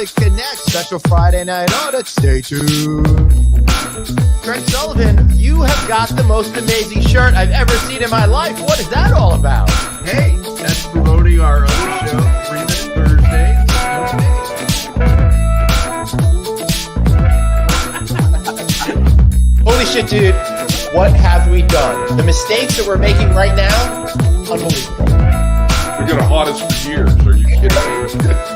Public Connect, special Friday night audit. Stay tuned. Craig Sullivan, you have got the most amazing shirt I've ever seen in my life. What is that all about? Hey, that's promoting our other show, 3 Minute Thursday. Holy shit, dude. What have we done? The mistakes that we're making right now, unbelievable. We're going to haunt us for years. Are you kidding me?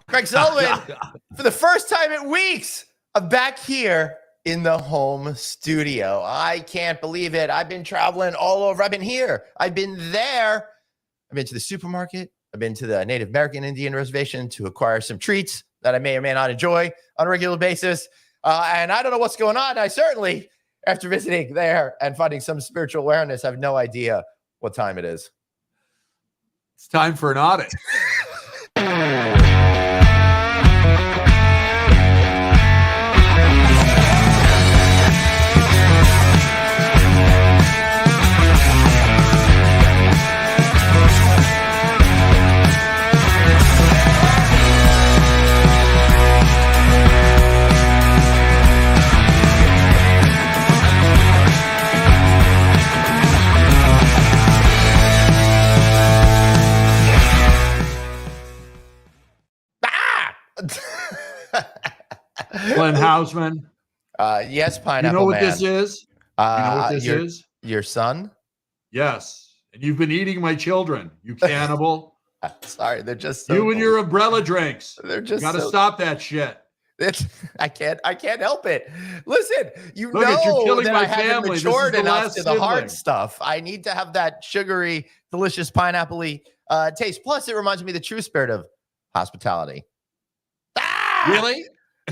Craig Sullivan, for the first time in weeks, I'm back here in the home studio. I can't believe it. I've been traveling all over. I've been here. I've been there. I've been to the supermarket. I've been to the Native American Indian Reservation to acquire some treats that I may or may not enjoy on a regular basis. And I don't know what's going on. I certainly, after visiting there and finding some spiritual awareness, have no idea what time it is. It's time for an audit. Glenn Hausman. Yes, Pineapple You know what Man. this is? You know what this is? Your son? Yes. And you've been eating my children, you cannibal. Sorry, they're just so You and your umbrella drinks. They're just Got to stop that shit. I can't help it. Listen, you Look at, you're know killing that my I haven't family. This is matured the enough last to the hard sibling. stuff. I need to have that sugary, delicious, pineapple-y taste. Plus, it reminds me of the true spirit of hospitality. Ah! Really?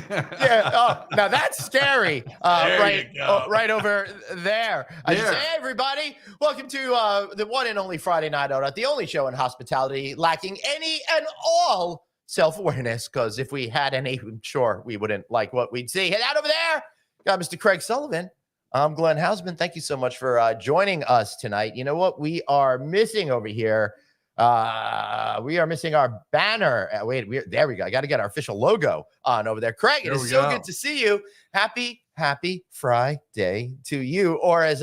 Yeah. Oh, now that's scary. There you go. Right over there. I just There. say, hey, everybody, welcome to the one and only Friday Night Out, the only show in hospitality lacking any and all self-awareness. Because if we had any, I'm sure we wouldn't like what we'd see. Head out over there. Got Mr. Craig Sullivan. I'm Glenn Hausman. Thank you so much for joining us tonight. You know what we are missing over here? We are missing our banner. There we go. I got to get our official logo on over there. Craig, it is so good to see you. Happy Friday to you. Or as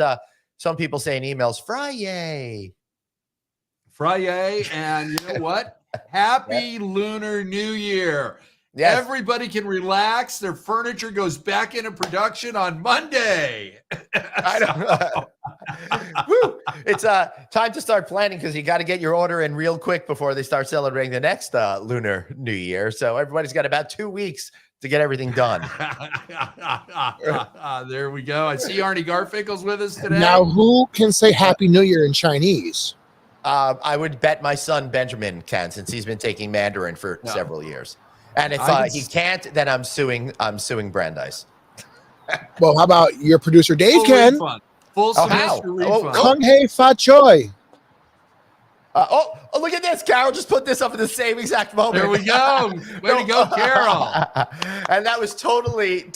some people say in emails, Friday. And you know what? Happy Lunar New Year. Yes. Everybody can relax. Their furniture goes back into production on Monday. I know. Woo. It's time to start planning because you got to get your order in real quick before they start celebrating the next Lunar New Year. So everybody's got about 2 weeks to get everything done. There we go. I see Arnie Garfinkel's with us today. Now, who can say Happy New Year in Chinese? I would bet my son Benjamin can, since he's been taking Mandarin for several years. And if he can't, then I'm suing Brandeis. Well, how about your producer Dave can? Refund. Full semester refund. Kung Hei Fa Choi. Look at this. Carol just put this up at the same exact moment. There we go. Way to go, Carol. And that was totally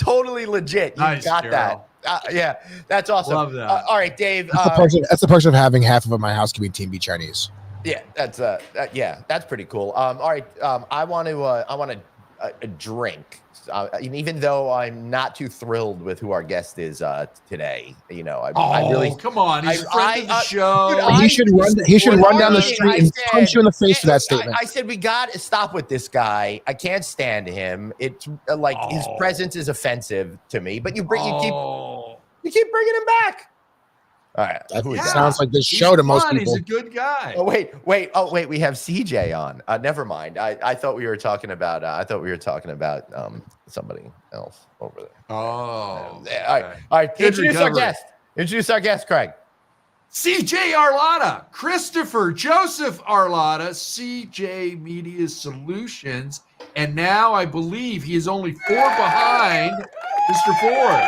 legit. You Nice, got Carol. that. Yeah, that's awesome. Love that. All right, Dave. That's the person of having half of my housekeeping team be Chinese. Yeah, that's pretty cool. All right, I want a drink. Even though I'm not too thrilled with who our guest is today, you know, I really come on, he's a friend of the show. Dude, he should run down the street and punch you in the face for that statement. I said we got to stop with this guy. I can't stand him. It's like his presence is offensive to me. But you keep bringing him back. All right. That sounds like this show to most people. He's a good guy. Oh wait. We have CJ on. Never mind. I thought we were talking about. Somebody else over there. Oh. All right. Introduce our guest, Craig. CJ Arlotta, Christopher Joseph Arlotta, CJ Media Solutions, and now I believe he is only 4 behind Mr. Ford.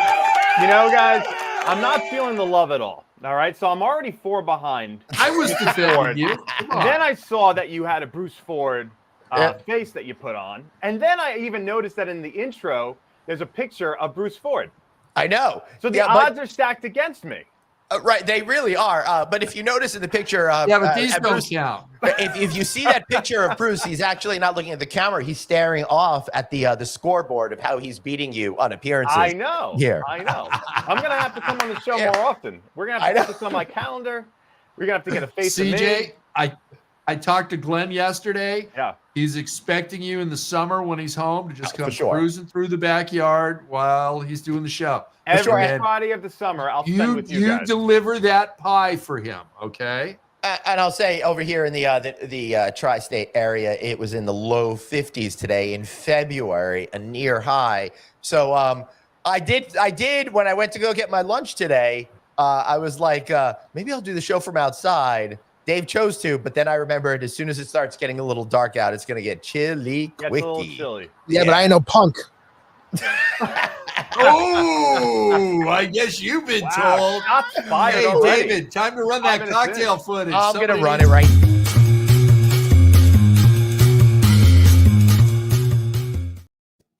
You know, guys, I'm not feeling the love at all. All right, so I'm already 4 behind. I was defending you. Then I saw that you had a Bruce Ford face that you put on. And then I even noticed that in the intro, there's a picture of Bruce Ford. I know. So the odds are stacked against me. Right, they really are. But if you notice in the picture, Yeah, but these don't Bruce, count. if you see that picture of Bruce, he's actually not looking at the camera. He's staring off at the scoreboard of how he's beating you on appearances. I know. Here. I know. I'm gonna have to come on the show Yeah. more often. We're gonna have to put this on my calendar. We're gonna have to get a face of me. CJ, I talked to Glenn yesterday. Yeah. He's expecting you in the summer when he's home to just come sure. cruising through the backyard while he's doing the show. Every sure. Friday of the summer, I'll spend with you guys. Deliver that pie for him, okay? And I'll say over here in the tri-state area, it was in the low 50s today in February, a near high. So I did when I went to go get my lunch today. I was like, maybe I'll do the show from outside. Dave chose to, but then I remembered as soon as it starts getting a little dark out, it's going to get chilly Gets a little quickie. chilly. Yeah, but I ain't no punk. Oh, I guess you've been told. Shots fired Hey, already. David, time to run that 5 minutes cocktail in. footage. I'm going to Somebody run needs- it right.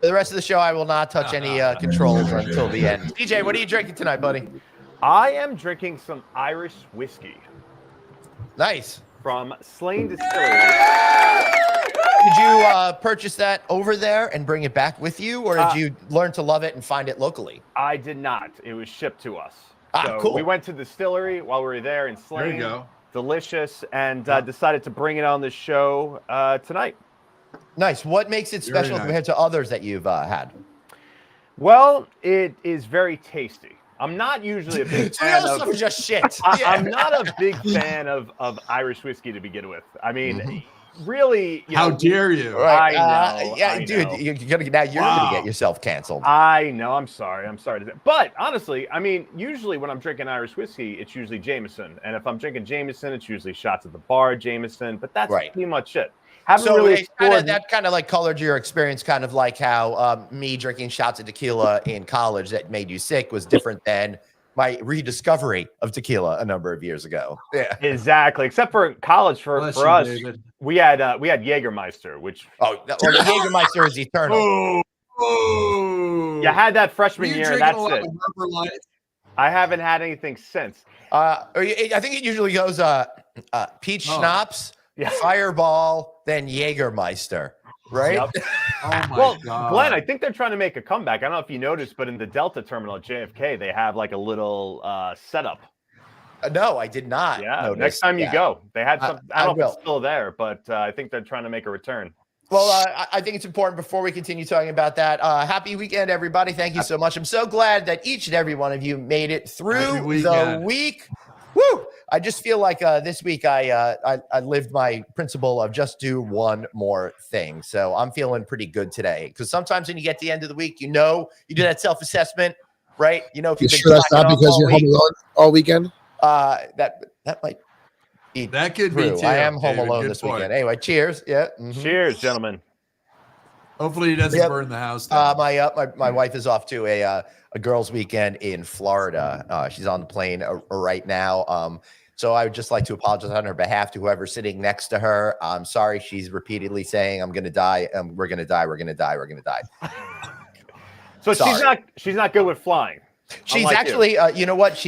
For the rest of the show, I will not touch any controls until the end. DJ, what are you drinking tonight, buddy? I am drinking some Irish whiskey Nice. from Slane Distillery. Did you purchase that over there and bring it back with you, or did you learn to love it and find it locally? I did not. It was shipped to us. Ah, cool. We went to the distillery while we were there in Slane. There you go. Delicious, and decided to bring it on the show tonight. Nice. What makes it Very special nice. compared to others that you've had? Well, it is very tasty. I'm not usually a big So fan those of. stuff are just shit. I'm not a big fan of Irish whiskey to begin with. I mean, really. How dare you? Right. I know, yeah, I dude, know. you're gonna get yourself canceled. I know. I'm sorry. I'm sorry to say. But honestly, I mean, usually when I'm drinking Irish whiskey, it's usually Jameson. And if I'm drinking Jameson, it's usually shots at the bar, Jameson. But that's Right. pretty much it. Haven't So really it that kind of like colored your experience, kind of like how me drinking shots of tequila in college that made you sick was different than my rediscovery of tequila a number of years ago. Yeah. Exactly. Except for college for Bless you, us, David. we had Jägermeister, which Oh, the Jägermeister is eternal. Oh, you had that freshman you year, and drinking that's a lot it. of Harbor Light? I haven't had anything since. I think it usually goes peach schnapps, Yeah. Fireball, then Jägermeister, right? Yep. Oh my Well, God. Glenn, I think they're trying to make a comeback. I don't know if you noticed, but in the Delta terminal at JFK, they have like a little setup. No, I did not. Yeah. notice Next time you that. go, they had some. I don't know if will. it's still there, but I think they're trying to make a return. Well, I think it's important before we continue talking about that. Happy weekend, everybody. Thank you so much. I'm so glad that each and every one of you made it Happy through the weekend. week. Woo! I just feel like this week I lived my principle of just do one more thing. So I'm feeling pretty good today, because sometimes when you get to the end of the week, you do that self-assessment, right? You know, if You you've been sure that's not slacking off because all you're home week, alone all weekend? that might be That could be true. too. I am home David. alone Good this point. weekend. Anyway, cheers. Yeah. mhm. Cheers, gentlemen. Hopefully he doesn't Yep. burn the house down. My wife is off to a girls' weekend in Florida. She's on the plane right now. So I would just like to apologize on her behalf to whoever's sitting next to her. I'm sorry. She's repeatedly saying, "I'm going to die. We're going to die. We're going to die. We're going to die." So Sorry. she's not good with flying. She's Unlike actually, you know what?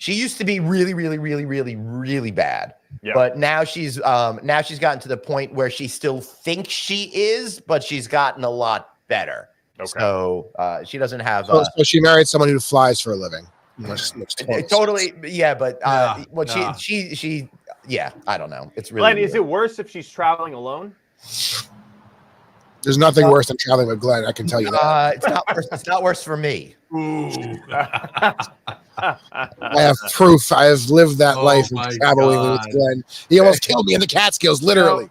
She used to be really, really, really, really, really bad. Yeah. But now she's gotten to the point where she still thinks she is, but she's gotten a lot better. Okay. So she doesn't have. So she married someone who flies for a living. Makes total Totally, yeah, but Yeah, what yeah. she yeah, I don't know. It's really Glenn, is weird. it worse if she's traveling alone? There's nothing worse than traveling with Glenn. I can tell you that. It's not worse. It's not worse for me. Ooh. I have proof. I have lived that Oh life my of traveling God. with Glenn. He almost killed me in the Catskills, literally.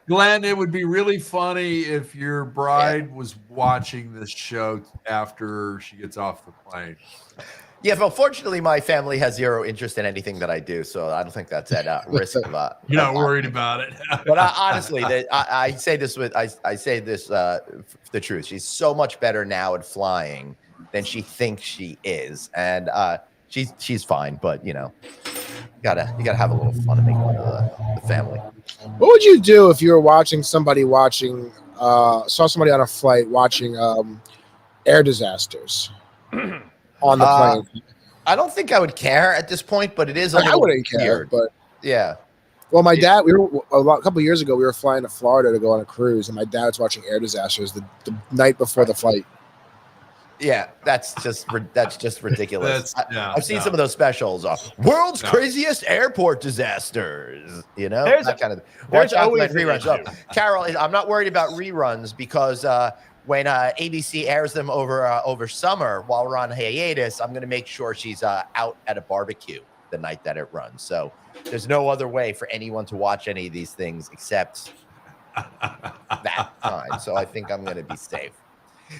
Glenn, it would be really funny if your bride was watching this show after she gets off the plane. Yeah, but fortunately, my family has zero interest in anything that I do, so I don't think that's at risk of. You're not worried about it. But honestly, I say this the truth. She's so much better now at flying than she thinks she is, and she's fine. But you gotta have a little fun and make fun of the family. What would you do if you were watching somebody saw somebody on a flight watching air disasters? on the plane. I don't think I would care at this point, but it is a I little wouldn't care, weird. but Yeah. well, my dad, a couple of years ago, we were flying to Florida to go on a cruise, and my dad was watching air disasters the night before the flight. Yeah, that's just ridiculous. I've seen no. some of those specials. World's craziest airport disasters. You know, that kind of. Watch out for that reruns. So, Carol, I'm not worried about reruns because when ABC airs them over summer while we're on hiatus, I'm going to make sure she's out at a barbecue the night that it runs. So there's no other way for anyone to watch any of these things except that time. So I think I'm going to be safe.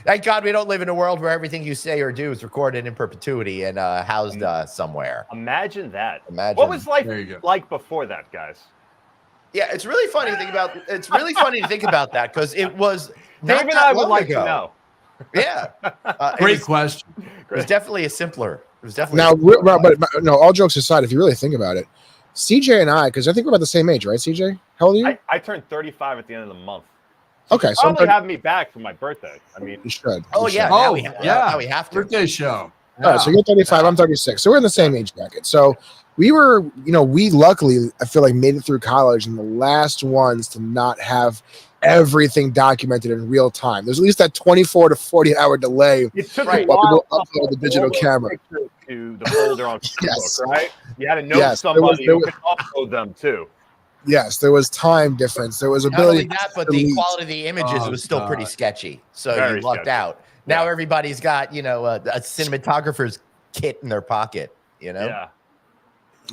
Thank God we don't live in a world where everything you say or do is recorded in perpetuity and housed somewhere. Imagine that. Imagine. What was life like before that, guys? Yeah, it's really funny to think about. It's really funny to think about that because it was. Dave and I would like to know. Yeah, Great question. It was definitely a simpler. It was definitely now, but no. All jokes aside, if you really think about it, CJ and I, because I think we're about the same age, right? CJ, how old are you? I turned 35 at the end of the month. Okay, so probably have me back for my birthday. I mean, you should. Oh yeah, Oh now we have to. Birthday show. All right, so you're 35, I'm 36, so we're in the same age bracket. So we were, we luckily, I feel like, made it through college and the last ones to not have everything documented in real time. There's at least that 24 to 40 hour delay it took right. while people upload the digital camera to the folder on Facebook, Yes. right? You had to know somebody who could upload them too. Yes, there was time difference. There was Not ability. only that, but the quality of the images was still pretty sketchy. So Very you lucked sketchy. out. Now everybody's got, a cinematographer's kit in their pocket, Yeah.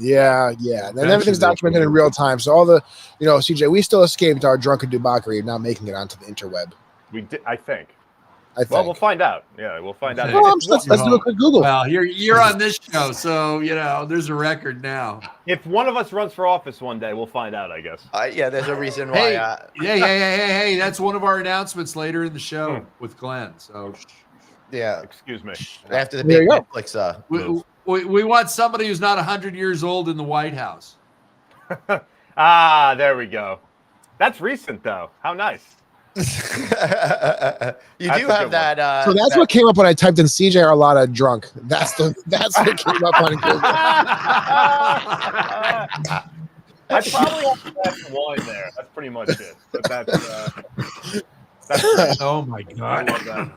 Yeah. And then everything's documented in real time. So all the, CJ, we still escaped our drunken debauchery of not making it onto the interweb. We did, I think. Well, we'll find out. Yeah, we'll find out. Well, let's do a quick Google. Well, you're on this show, so there's a record now. If one of us runs for office one day, we'll find out, I guess. There's a reason why. Hey, that's one of our announcements later in the show with Glenn. So, excuse me. After the big Netflix we want somebody who's not 100 years old in the White House. There we go. That's recent, though. How nice. You do have that. So that's what came up when I typed in CJ Arlotta drunk. That's what came up on Google. I probably have to add wine there. That's pretty much it. But that's oh my God. I love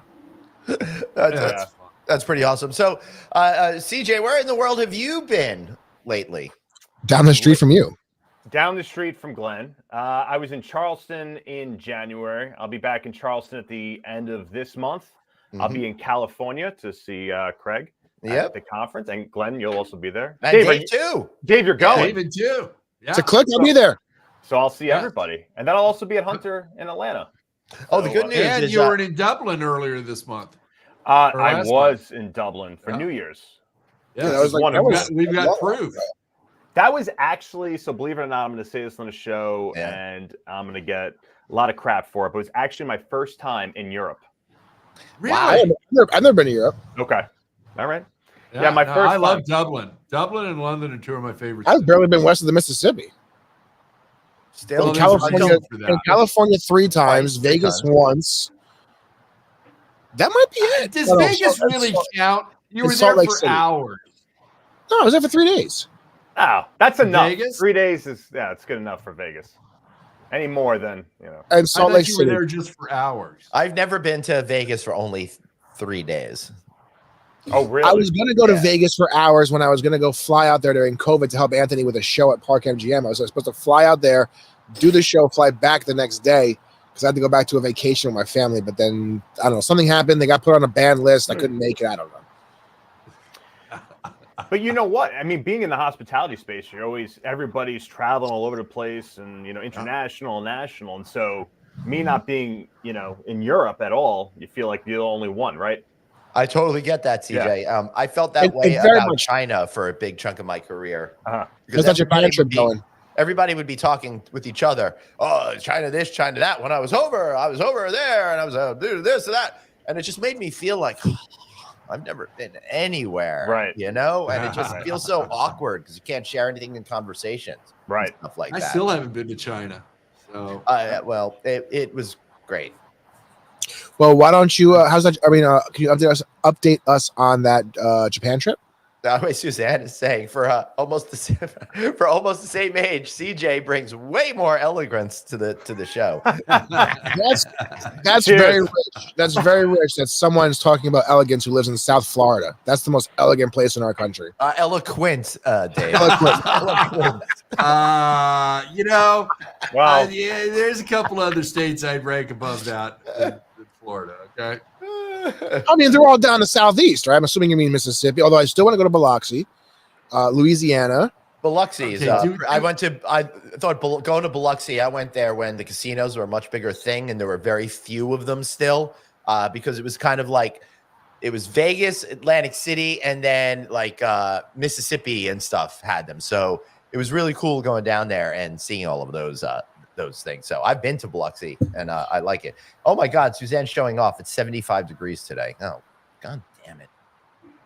that. That's pretty awesome. So, CJ, where in the world have you been lately? Down the street from you. Down the street from Glenn. I was in Charleston in January. I'll be back in Charleston at the end of this month. Mm-hmm. I'll be in California to see Craig at the conference. And Glenn, you'll also be there. Dave, too. Dave, you're going. David, too. Yeah. It's a click. I'll be there. So I'll see everybody. And then I'll also be at Hunter in Atlanta. Oh, the good news and is you were in Dublin earlier this month. I was in Dublin for New Year's. Yeah, that was we've got proof. That was actually, so believe it or not, I'm going to say this on the show, and I'm going to get a lot of crap for it, but it was actually my first time in Europe. Really? Wow. I've never been to Europe. Okay. All right. Yeah, my first I love Dublin. Dublin and London are two of my favorites. I've barely been west of the Mississippi. still in California 3 times, Vegas once. That might be it. Does Vegas really count? You were there for hours. No, I was there for 3 days. Oh, that's enough. Vegas? 3 days is it's good enough for Vegas. Any more than And Salt Lake City. You were there just for hours. I've never been to Vegas for only 3 days. Oh, really? I was going to go to Vegas for hours when I was going to go fly out there during COVID to help Anthony with a show at Park MGM. I was supposed to fly out there, do the show, fly back the next day because I had to go back to a vacation with my family. But then, I don't know, something happened. They got put on a banned list. I couldn't make it. I don't know. But you know what? I mean, being in the hospitality space, everybody's traveling all over the place and, international and national. And so me not being, in Europe at all, you feel like you're the only one, right? I totally get that, CJ. Yeah. I felt that way about China for a big chunk of my career. Because that's your trip going. Everybody would be talking with each other. Oh, China this, China that. When I was over there, and I was doing this and that. And it just made me feel like I've never been anywhere, right? And it just feels so awkward because you can't share anything in conversations, right? Stuff like that. I still haven't been to China, so well, it was great. Well, why don't you? How's that? I mean, can you update us update us on that Japan trip? The way Suzanne is saying, for almost the same age, CJ brings way more elegance to the show. That's very rich. That's very rich that someone's talking about elegance who lives in South Florida. That's the most elegant place in our country. Eloquent, Dave. Eloquent. Well, yeah, there's a couple other states I'd rank above that than Florida. Okay. I mean, they're all down the southeast, right? I'm assuming you mean Mississippi. Although I still want to go to Biloxi, Louisiana. Biloxi is. Okay, I thought going to Biloxi. I went there when the casinos were a much bigger thing, and there were very few of them still, because it was kind of like it was Vegas, Atlantic City, and then like Mississippi and stuff had them. So it was really cool going down there and seeing all of those things. So I've been to Biloxi and I like it. Oh my God, Suzanne's showing off. It's 75 degrees today. Oh, God damn it.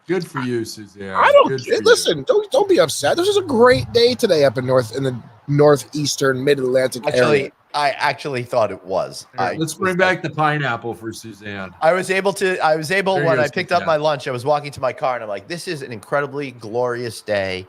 Good for you, Suzanne. I don't listen. Don't be upset. This is a great day today up in the northeastern mid-Atlantic area. I actually thought it was. Let's bring back the pineapple for Suzanne. I was able when I picked up my lunch, I was walking to my car and I'm like, this is an incredibly glorious day.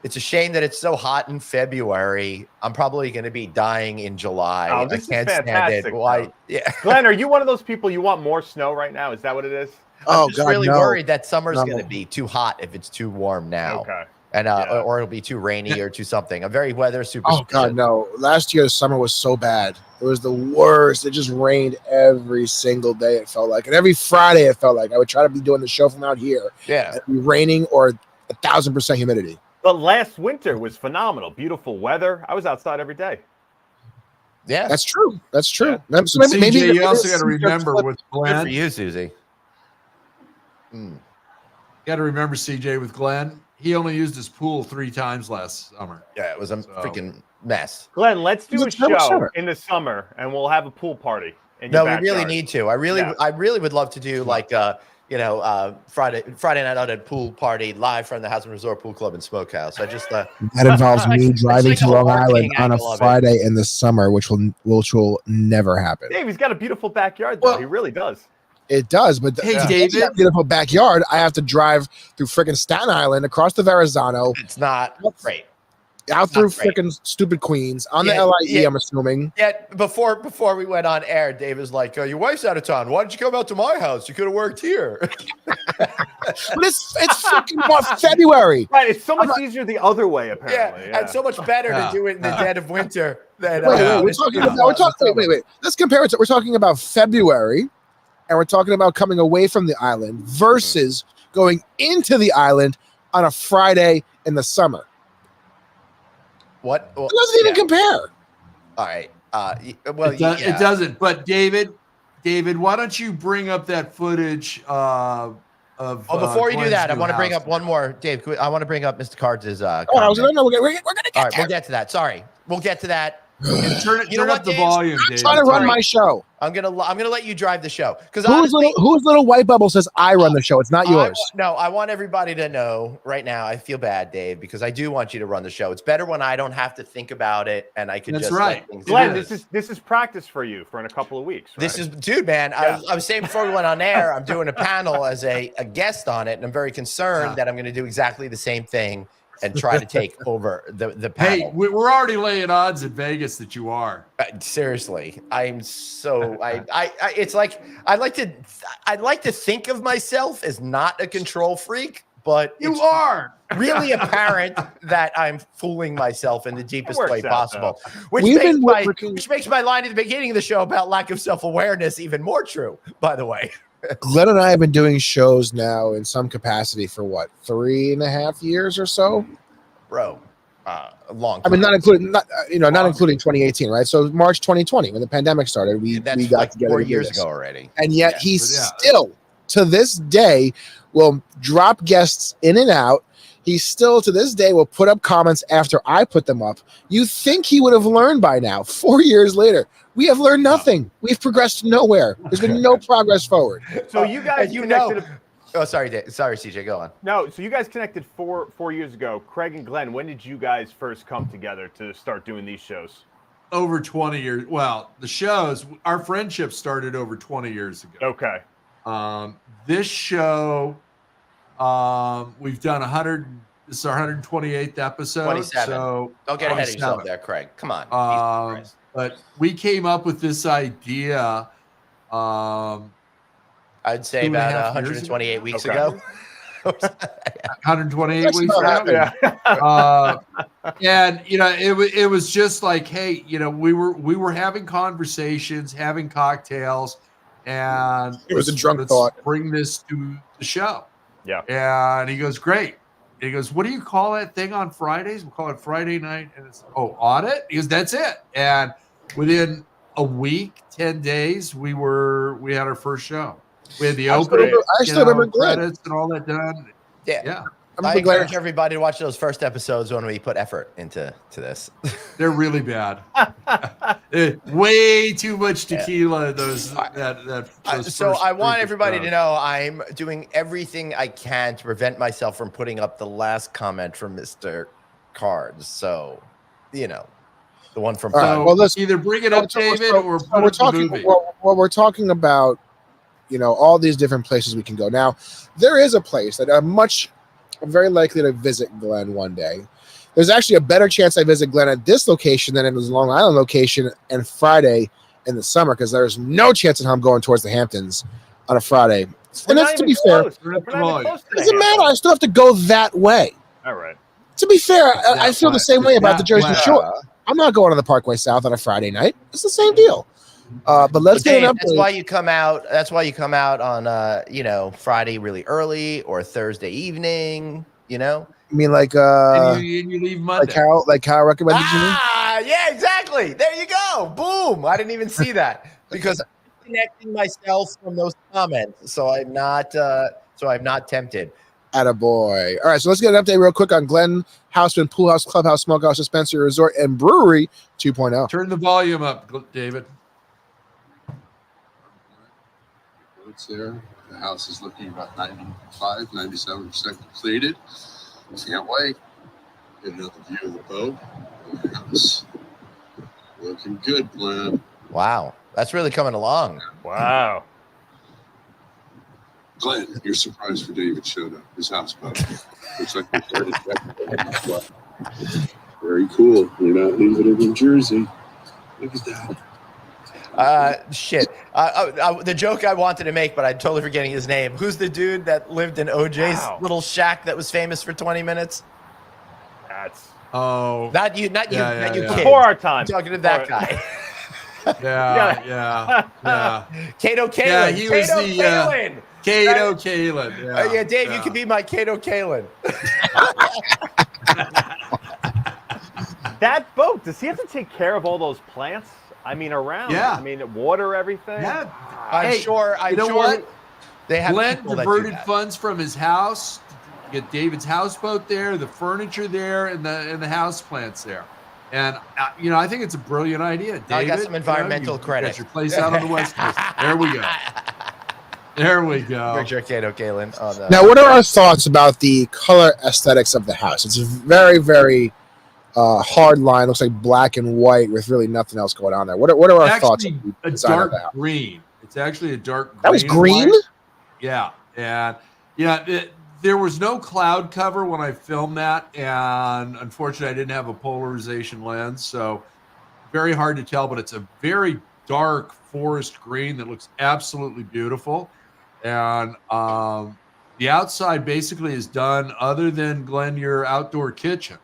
It's a shame that it's so hot in February. I'm probably going to be dying in July. Oh, this I can't is fantastic, stand it. Why? Yeah. Glenn, are you one of those people you want more snow right now? Is that what it is? I'm just really worried that summer's going to be too hot if it's too warm now. Okay. And or it'll be too rainy or too something. I'm very weather superstitious. Oh God, no! Last year's summer was so bad. It was the worst. It just rained every single day. It felt like, and every Friday it felt like I would try to be doing the show from out here. Yeah, it'd be raining or 1,000% humidity. But last winter was phenomenal. Beautiful weather. I was outside every day. Yeah, that's true. That's true. Yeah. So maybe you also got to remember with Glenn. Good for you, Susie. You got to remember, CJ, with Glenn, he only used his pool 3 times last summer. Yeah, it was a freaking mess. Glenn, let's do a show in the summer, and we'll have a pool party. No, we really need to. I really would love to do like Friday night out at pool party live from the House and Resort Pool Club and Smokehouse. I just that involves me driving to Long Island on a Friday in the summer, which will never happen. Dave, he's got a beautiful backyard, though. He really does. It does, but hey, David, that beautiful backyard. I have to drive through freaking Staten Island, across the Verrazano. It's not great. Out through freaking stupid Queens on the LIE. I'm assuming. Yeah. Before we went on air, Dave was like, "Your wife's out of town. Why don't you come out to my house? You could have worked here." But it's freaking February. Right. It's so much easier the other way, apparently. Yeah, and so much better to do it in the dead of winter than. Wait. Let's compare it. We're talking about February, and we're talking about coming away from the island versus going into the island on a Friday in the summer. What? Well, it doesn't even compare. All right. It doesn't. But David, why don't you bring up that footage of? Before you do that, I want to bring up one more, Dave. I want to bring up Mr. Cards' I was going to know. We're going to get all right, we'll get to that. Sorry, we'll get to that. Turn up the volume, Dave. I'm trying to run my show. I'm gonna let you drive the show because whose little white bubble says I run the show? It's not yours. I want everybody to know right now. I feel bad, Dave, because I do want you to run the show. It's better when I don't have to think about it and I can just. Right, Glenn. This is practice for you for in a couple of weeks. Right? This is, dude, man. Yeah. I was saying before we went on air, I'm doing a panel as a guest on it, and I'm very concerned that I'm going to do exactly the same thing and try to take over the panel. Hey, we're already laying odds in Vegas that you are. Seriously, I'm so it's like I'd like to think of myself as not a control freak, but you are really apparent that I'm fooling myself in the deepest way possible, which makes my line at the beginning of the show about lack of self-awareness even more true, by the way. Glenn and I have been doing shows now in some capacity for what, 3.5 years or so, bro. A long time. I mean, not including 2018, right? So March 2020, when the pandemic started, we got like together 4 years ago already. And yet still, to this day, will drop guests in and out. He still, to this day, will put up comments after I put them up. You think he would have learned by now? 4 years later, we have learned nothing. We've progressed nowhere. There's been no progress forward. So you guys, Oh, sorry, CJ, go on. No, so you guys connected four years ago. Craig and Glenn, when did you guys first come together to start doing these shows? Over 20 years. Well, the shows, our friendship started over 20 years ago. Okay. this show, we've done 100. This is our 128th episode. 27. So Don't get ahead of 27. yourself there, Craig. Come on. Jesus Christ. But we came up with this idea. I'd say about 128 weeks ago. 128 weeks ago. Yeah. And it was just like, hey, we were having conversations, having cocktails, and It was a drunk let's thought. bring this to the show. Yeah. And he goes, great. And he goes, what do you call that thing on Fridays? We call it Friday night. And it's audit. He goes, that's it. And within a week, 10 days, we had our first show. We had the opening, I still remember Glenn. credits and all that done. Yeah. I'm I glad. encourage everybody to watch those first episodes when we put effort into this. They're really bad. Way too much tequila. Those So I want everybody to know I'm doing everything I can to prevent myself from putting up the last comment from Mr. Cards. So, the one from. All right, well, let's either bring it up, David, or put we're up talking. the movie. Well, we're talking about, all these different places we can go. Now, there is a place that I'm very likely to visit Glenn one day. There's actually a better chance I visit Glenn at this location than at his Long Island location and Friday in the summer, because there's no chance that I'm going towards the Hamptons on a Friday. And that's, to be fair, doesn't matter. I still have to go that way. All right. To be fair, I feel the same way about the Jersey way. Shore. I'm not going on the Parkway South on a Friday night. It's the same deal. But let's get an update. That's why you come out. That's why you come out on Friday really early or Thursday evening. I mean, like And you leave Monday. like Kyle recommended you. Yeah, exactly. There you go. Boom. I didn't even see that because I'm connecting myself from those comments, so I'm not tempted. Attaboy. All right, so let's get an update real quick on Glenn Houseman Pool House, Clubhouse, Smokehouse, Dispensary, Resort, and Brewery 2.0. Turn the volume up, David. It's there. The house is looking about 95, 97% completed. Can't wait. Get another view of the boat. The house looking good, Glenn. Wow, that's really coming along. Wow. Glenn, you're surprised for David showed up. His houseboat. Looks like we started that. Very cool. You're not leaving it in Jersey. Look at that. The joke I wanted to make, but I'm totally forgetting his name. Who's the dude that lived in OJ's little shack that was famous for 20 minutes? That's Not you kid. before our time. I'm talking to that guy. Yeah. Cato Kalin. Yeah, he was Cato the Kalin. Cato Kalin. Yeah, Dave, you could be my Cato Kalin. That boat, does he have to take care of all those plants? I mean, around. Yeah. I mean, water everything. Yeah. I'm sure. What? They have Glenn people that do diverted that. funds from his house to get David's houseboat there, the furniture there, and the house plants there. And I think it's a brilliant idea, David. I got some environmental you credit. got your place out on the West Coast. There we go. There we go. Picture Cato Kalin on the. Now, what are our thoughts about the color aesthetics of the house? It's very, very hard line. Looks like black and white with really nothing else going on there. What are our thoughts on the a design dark of the house? green. It's actually a dark green. That was green? Yeah. And there was no cloud cover when I filmed that. And unfortunately, I didn't have a polarization lens. So very hard to tell, but it's a very dark forest green that looks absolutely beautiful. And the outside basically is done other than, Glenn, your outdoor kitchen.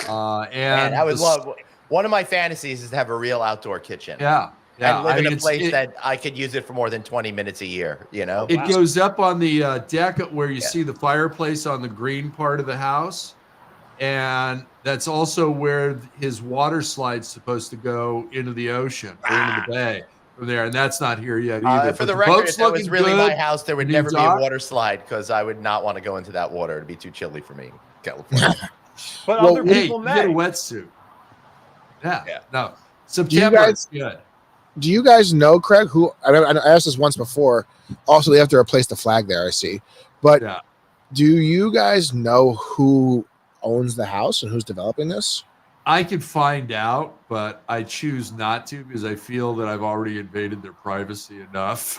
And I would love. One of my fantasies is to have a real outdoor kitchen. Yeah. And live in a place that I could use it for more than 20 minutes a year. It goes up on the deck where you see the fireplace on the green part of the house, and that's also where his water slide's supposed to go into the ocean or into the bay from there, and that's not here yet either. For the But record, if that was looking really good. my house, there would New never be a dock. water slide because I would not want to go into that water. It'd be too chilly for me in California. But Well, other Hey, people you get a may. wetsuit. Yeah. Yeah. No. September. guys- Good. Do you guys know, Craig, who I asked this once before. Also, they have to replace the flag there, I see. But Yeah. do you guys know who owns the house and who's developing this? I could find out, but I choose not to because I feel that I've already invaded their privacy enough.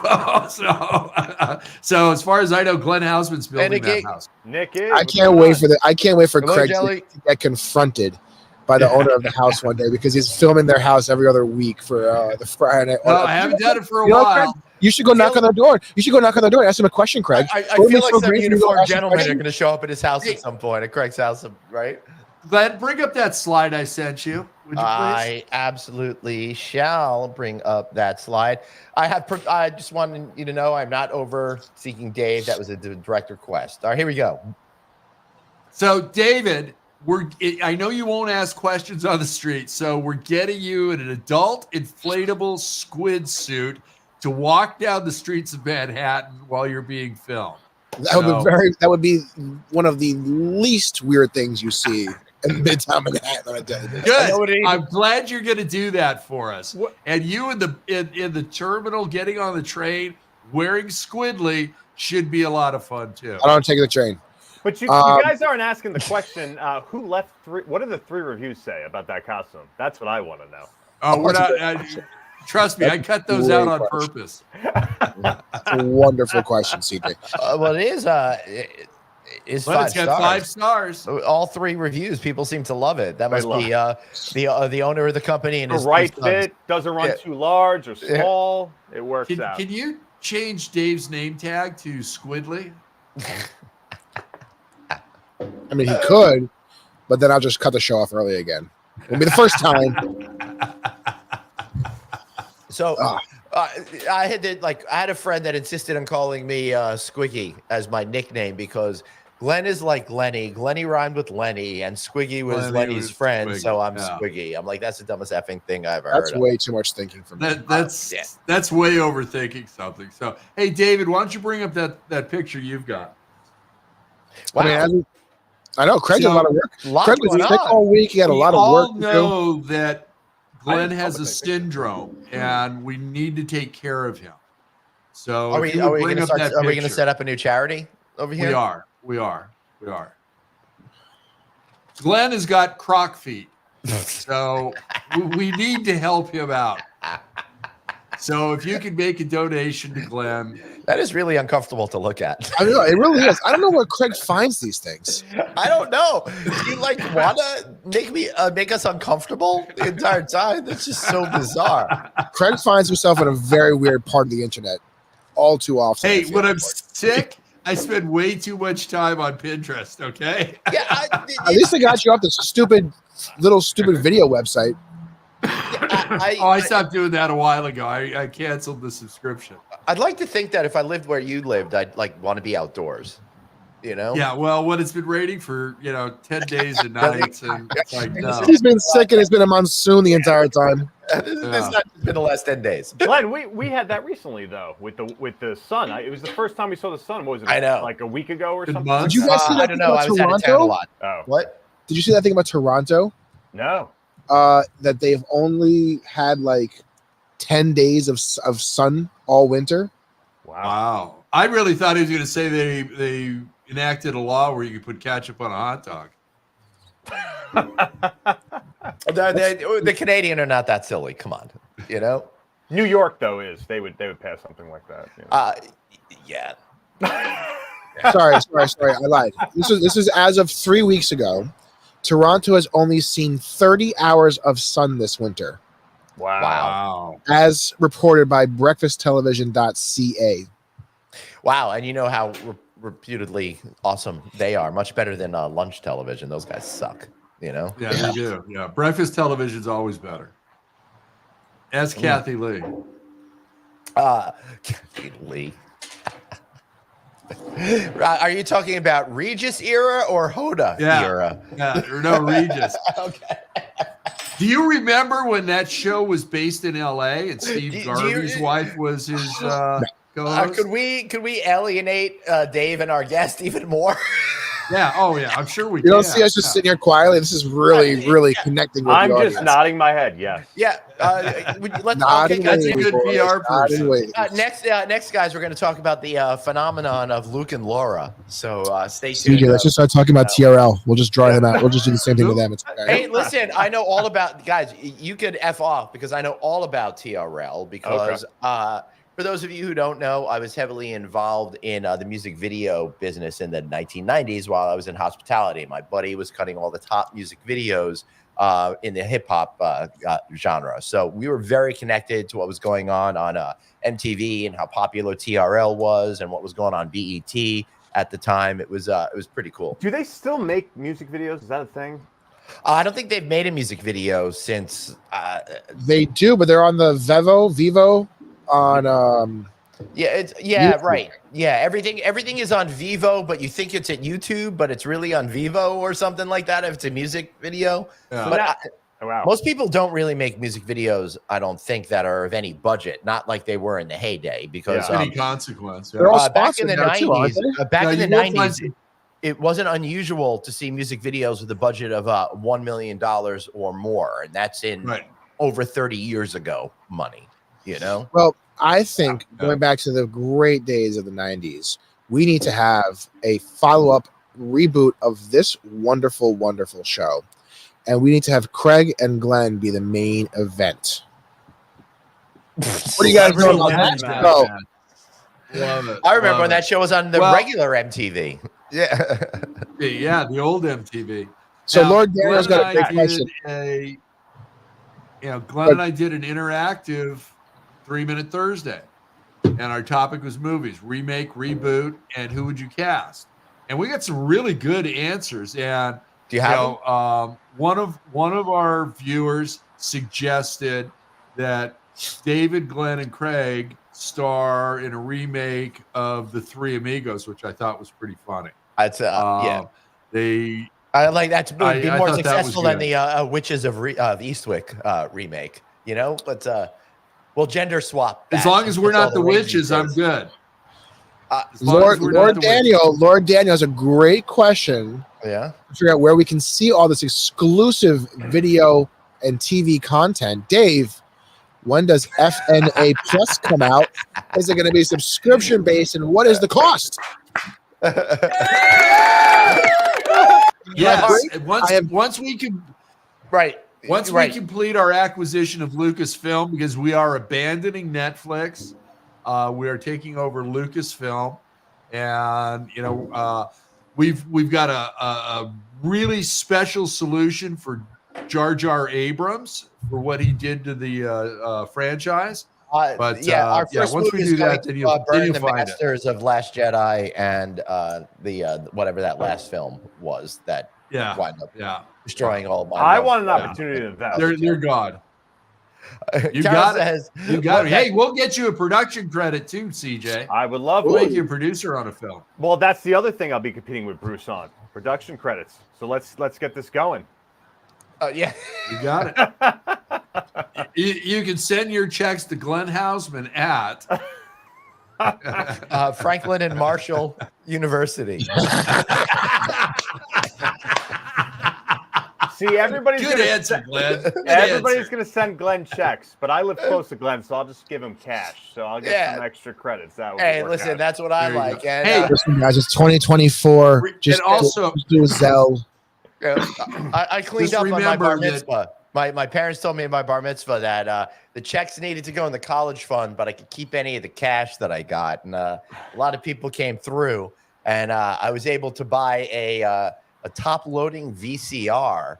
So as far as I know, Glenn Hausman's building that house. Nick is. I can't wait for Hello, Craig Jelly. to get confronted by the owner of the house one day because he's filming their house every other week for the Friday night. No, I haven't done it for a You know, while. Craig, you should go knock on the door. You should go knock on the door and ask him a question, Craig. I Wouldn't feel it like so some great if you go uniformed ask him a gentlemen are question? going to show up at his house at some point, at Craig's house, right? Glenn, bring up that slide I sent you. Would you please? I absolutely shall bring up that slide. I just wanted you to know I'm not over seeking Dave. That was a direct request. All right, here we go. So, David, I know you won't ask questions on the street, so we're getting you in an adult inflatable squid suit to walk down the streets of Manhattan while you're being filmed. That would be one of the least weird things you see in Midtown Manhattan on a daily basis. Good. I'm glad you're going to do that for us. And you in the terminal getting on the train wearing Squidly should be a lot of fun too. I don't take the train. But you guys aren't asking the question, who left what did the 3 reviews say about that costume? That's what I want to know. Oh, we're not. Trust me, I cut those out on purpose. That's a wonderful question, CJ. Well, it is. It's But 5 it's got stars. 5 stars. All 3 reviews. People seem to love it. That must be the owner of the company and The his right sons. fit, doesn't run too large or small. It works out. Can you change Dave's name tag to Squidly? I mean, he could, but then I'll just cut the show off early again. It'll be the first time. So I had a friend that insisted on calling me Squiggy as my nickname because Glenn is like Lenny. Glenny rhymed with Lenny, and Squiggy was Lenny's friend, Squiggy. so I'm Yeah. Squiggy. I'm like, that's the dumbest effing thing I ever heard. That's of. way too much thinking for me. That's way overthinking something. So, hey, David, why don't you bring up that picture you've got? Wow. I know Craig did a lot of work. Lot Craig was going sick on. all week. He had a lot of work all to do. know that Glenn didn't has come a with that picture. syndrome, and we need to take care of him. So, Are we going to set up a new charity over here? We are. Glenn has got croc feet, so we need to help him out. So if you could make a donation to Glenn. That is really uncomfortable to look at. I know, it really is. I don't know where Craig finds these things. I don't know. You wanna make us uncomfortable the entire time? That's just so bizarre. Craig finds himself in a very weird part of the internet all too often. Hey, when I'm sick, I spend way too much time on Pinterest, okay? Yeah, at least they got you off this stupid video website. I stopped doing that a while ago. I canceled the subscription. I'd like to think that if I lived where you lived, I'd want to be outdoors. You know? Yeah, well, when it's been raining for 10 days and nights, and it's like, no. He's been sick and it's been a monsoon the entire time. This has not been the last 10 days. Glenn, we had that recently though with the sun. It was the first time we saw the sun. What was it? I know. Like a week ago or Good something. month. Did you guys see that I thing don't know. about I was out of town a Toronto? lot. Oh, What? Did you see that thing about Toronto? no. That they've only had like 10 days of sun all winter. Wow. I really thought he was going to say they enacted a law where you could put ketchup on a hot dog. The Canadian are not that silly. Come on. You know? New York though is they would pass something like that. You know? Yeah. Sorry, I lied. This is as of 3 weeks ago. Toronto has only seen 30 hours of sun this winter, Wow. as reported by breakfasttelevision.ca. Wow. And you know how reputedly awesome they are. Much better than lunch television. Those guys suck. You know? Yeah, they do. Yeah, breakfast television's always better. Ask Kathy Lee. Kathy Lee. Are you talking about Regis era or Hoda era? Yeah, or no, Regis. Okay. Do you remember when that show was based in L.A. and Steve Garvey's wife was his co-host? Could we alienate Dave and our guest even more? Yeah. Oh, yeah. I'm sure we You can. don't see us just sitting here quietly. This is really, really connecting with I'm the just audience. nodding my head. Yes. Yeah. Let's Nodding guys, That's a waving, good boys. PR Nodding person. waving. next, guys, we're going to talk about the phenomenon of Luke and Laura. So stay tuned. CJ, let's just start talking about TRL. We'll just draw them out. We'll just do the same thing to them. It's okay. Hey, listen, I know all about guys. You could F off because I know all about TRL because for those of you who don't know, I was heavily involved in the music video business in the 1990s while I was in hospitality. My buddy was cutting all the top music videos in the hip hop genre. So we were very connected to what was going on MTV and how popular TRL was and what was going on BET at the time. It was pretty cool. Do they still make music videos? Is that a thing? I don't think they've made a music video since. They do, but they're on the Vivo on YouTube. Right. Yeah, everything is on Vivo, but you think it's at YouTube, but it's really on Vivo or something like that if it's a music video. Yeah. But most people don't really make music videos, I don't think, that are of any budget, not like they were in the heyday, because Any consequence. Yeah. They're all back in the sponsored now, too, aren't 90s, they? back in the you will find 90s, it wasn't unusual to see music videos with a budget of $1 million or more, and that's in over 30 years ago money, you know? Well, I think going back to the great days of the 90s, we need to have a follow-up reboot of this wonderful, wonderful show. And we need to have Craig and Glenn be the main event. What do you guys know about that show? Love it. I remember Love when it. that show was on the regular MTV. Yeah. Yeah, the old MTV. So Now, Lord Daniel's Glenn got a big and I question. Glenn and I did an interactive 3-minute Thursday, and our topic was movies, remake, reboot, and who would you cast? And we got some really good answers. And Do you have them? one of our viewers suggested that David, Glenn, and Craig star in a remake of The Three Amigos, which I thought was pretty funny. That's yeah. I like that to be I more thought that was successful than good. the Witches of Eastwick remake. You know, but we'll gender swap. As that. long as we're That's all not the rage witches, these I'm days. good. Lord Daniel has a great question. Yeah. To figure out where we can see all this exclusive video and TV content. Dave, when does FNA Plus come out? Is it going to be subscription based, and what is the cost? Yes. Once we can we complete our acquisition of Lucasfilm, because we are abandoning Netflix, we are taking over Lucasfilm, and we've got a really special solution for Jar Jar Abrams for what he did to the franchise. Our first once we movie do is that, going then to you'll burn the find it. Masters of Last Jedi and the whatever that last film was that wound up destroying all of my. I want an opportunity to invest. They're God. You Tara got it. says, You got it. Hey, we'll get you a production credit too, CJ. I would love We'll to make you a producer on a film. Well, that's the other thing I'll be competing with Bruce on, production credits. So let's get this going. Yeah. You got it. you can send your checks to Glenn Hausman at Franklin and Marshall University. See, everybody's Good gonna answer, Glenn. Good everybody's answer. going to send Glenn checks, but I live close to Glenn, so I'll just give him cash. So I'll get some extra credits. That would Hey, work listen, out. that's what I There you like. go. And, Hey, Listen, guys, it's 2024. Just also- do a Zelle. I cleaned Just up on my remember bar that- mitzvah. My parents told me in my bar mitzvah that the checks needed to go in the college fund, but I could keep any of the cash that I got. And a lot of people came through, and I was able to buy a top-loading VCR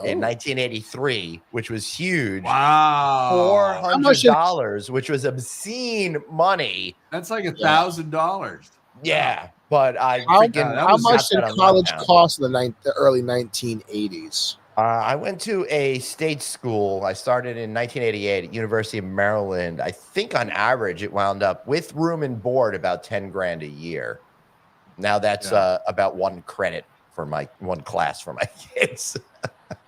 in 1983, which was huge. Wow. $400, which was obscene money. That's like $1,000. Yeah, but I How freaking much did got that on college lockdown. cost in the early 1980s? I went to a state school. I started in 1988 at University of Maryland. I think on average it wound up with room and board about 10 grand a year. Now that's about one credit for one class for my kids.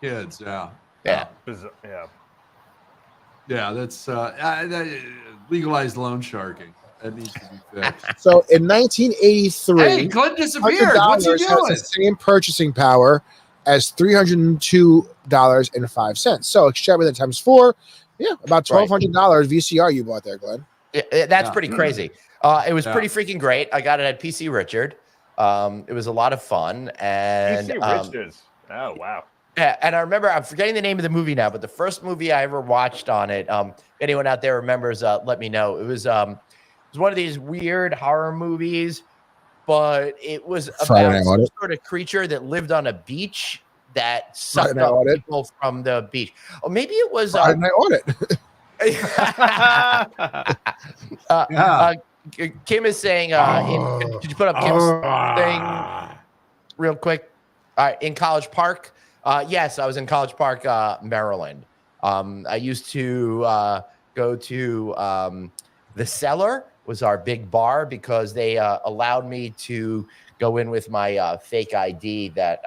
Kids, yeah. Yeah. Yeah, that's legalized loan sharking. That needs to be fixed. So in 1983, Hey, Clint disappeared. What's he $100 has doing? the same purchasing power as $302.05. So extrapolate that times 4. Yeah, about $1,200 VCR you bought there, Glenn. That's pretty crazy. It was Yeah. pretty freaking great. I got it at PC Richard. It was a lot of fun. And PC Richards. Oh, wow. yeah, and I remember, I'm forgetting the name of the movie now, but the first movie I ever watched on it, if anyone out there remembers, let me know. It was one of these weird horror movies, but it was about some sort of creature that lived on a beach that sucked up people from the beach. Or maybe it was Friday Night Audit. Kim is saying, could you put up Kim's thing real quick? All right, in College Park. Yes, I was in College Park, Maryland. I used to go to the Cellar was our big bar because they allowed me to go in with my fake ID that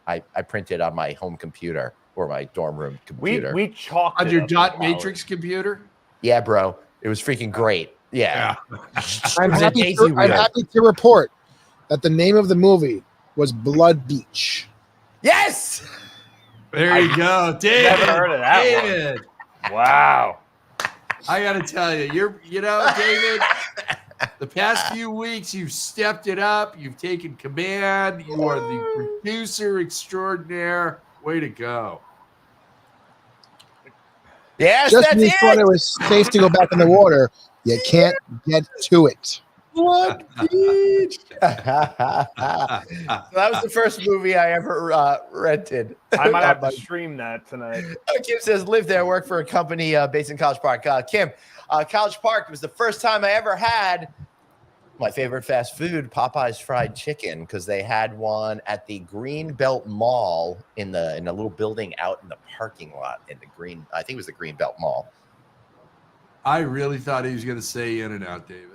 I printed on my home computer or my dorm room computer. We chalked on your dot matrix computer. Yeah, bro, it was freaking great. Yeah. I'm happy to report that the name of the movie was Blood Beach. Yes. There you go, David. Never heard of that David. one. Wow. I got to tell you, David, the past few weeks, you've stepped it up. You've taken command. You are the producer extraordinaire. Way to go. Yes, just that's when you it. thought it was safe to go back in the water, you can't get to it. Blood Beach. So that was the first movie I ever rented. I might have to stream that tonight. Kim says, live there, work for a company based in College Park. Kim, College Park was the first time I ever had my favorite fast food, Popeye's fried chicken, because they had one at the Greenbelt Mall in a little building out in the parking lot in the I think it was the Greenbelt Mall. I really thought he was going to say In-N-Out, David.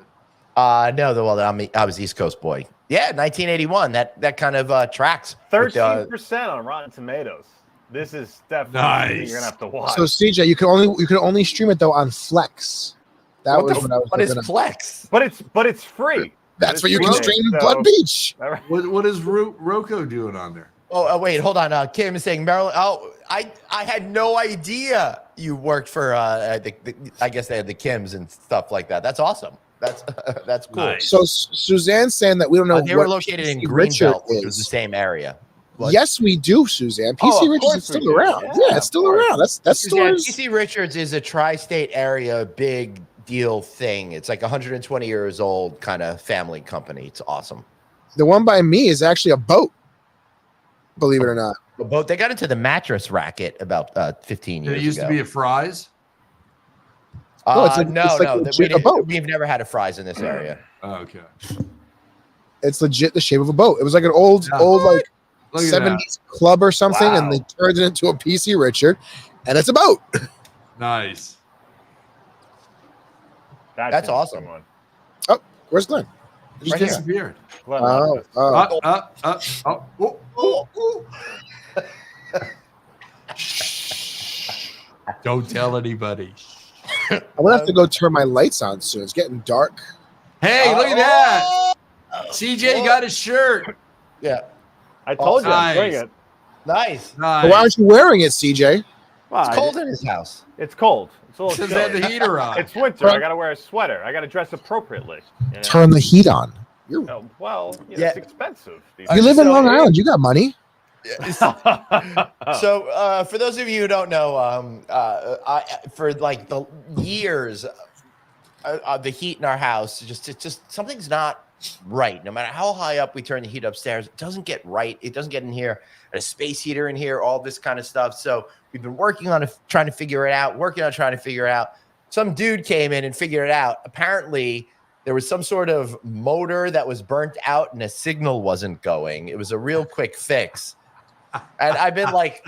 No, I was East Coast boy. Yeah, 1981. That kind of tracks. 13% on Rotten Tomatoes. This is definitely something you're gonna have to watch. So CJ, you can only stream it though on Flex. That was what I was. What is Flex? But it's free. That's what you can stream in Blood Beach. What is Rocco doing on there? Oh, wait, hold on. Kim is saying Maryland. Oh, I had no idea you worked for. I guess they had the Kims and stuff like that. That's awesome. That's cool. Nice. So Suzanne's saying that we don't know. They were located in Greenbelt, which was the same area. What? Yes, we do, Suzanne. PC Richards is still around. Yeah, it's still around. That's Suzanne, PC Richards is a tri-state area big deal thing. It's like 120 years old kind of family company. It's awesome. The one by me is actually a boat. Believe it or not. A boat. They got into the mattress racket about 15 years ago. It used to be a Fry's. We've never had a Fry's in this area. Oh, okay. It's legit the shape of a boat. It was like an old like 70s club or something, and they turned it into a PC Richard, and it's a boat. Nice. That's awesome. Oh, where's Glenn? He just disappeared. Don't tell anybody. I'm gonna have to go turn my lights on soon. It's getting dark. Hey, look at that! CJ got his shirt. Yeah, I told you. Nice. Bring it. Nice. Why aren't you wearing it, CJ? Well, It's cold in his house. It's cold. It's a little Because chilly. they had the heater on. It's winter. I gotta wear a sweater. I gotta dress appropriately. You know? Turn the heat on. It's expensive. You live in Long Island. You got money. So for those of you who don't know, for like the years, the heat in our house just something's not right. No matter how high up we turn the heat upstairs, it doesn't get right. It doesn't get in here. A space heater in here, all this kind of stuff. So we've been working on trying to figure it out. Some dude came in and figured it out. Apparently, there was some sort of motor that was burnt out and a signal wasn't going. It was a real quick fix. And I've been like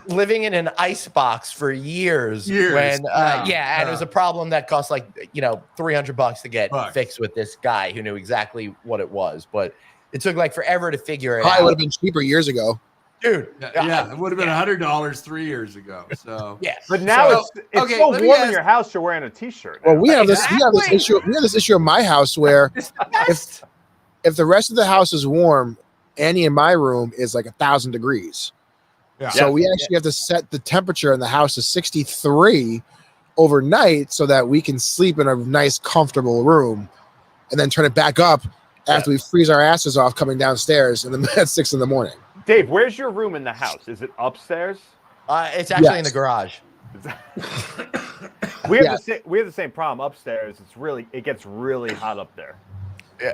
living in an ice box for years. When and it was a problem that cost like $300 to get fixed with this guy who knew exactly what it was. But it took like forever to figure it out. It would have been cheaper years ago. dude. Yeah, it would have been $100 3 years ago. So Yeah, But now So, it's okay, so let me warm in ask- your house. You're wearing a t-shirt. Well, now. we have this Exactly. issue. We have this issue in my house where it's the best. if the rest of the house is warm, Annie in my room is like 1,000 degrees. Yeah. So we actually have to set the temperature in the house to 63 overnight so that we can sleep in a nice, comfortable room, and then turn it back up after we freeze our asses off coming downstairs at 6 in the morning. Dave, where's your room in the house? Is it upstairs? It's actually in Yes. the garage. We have the same problem upstairs. It gets really hot up there.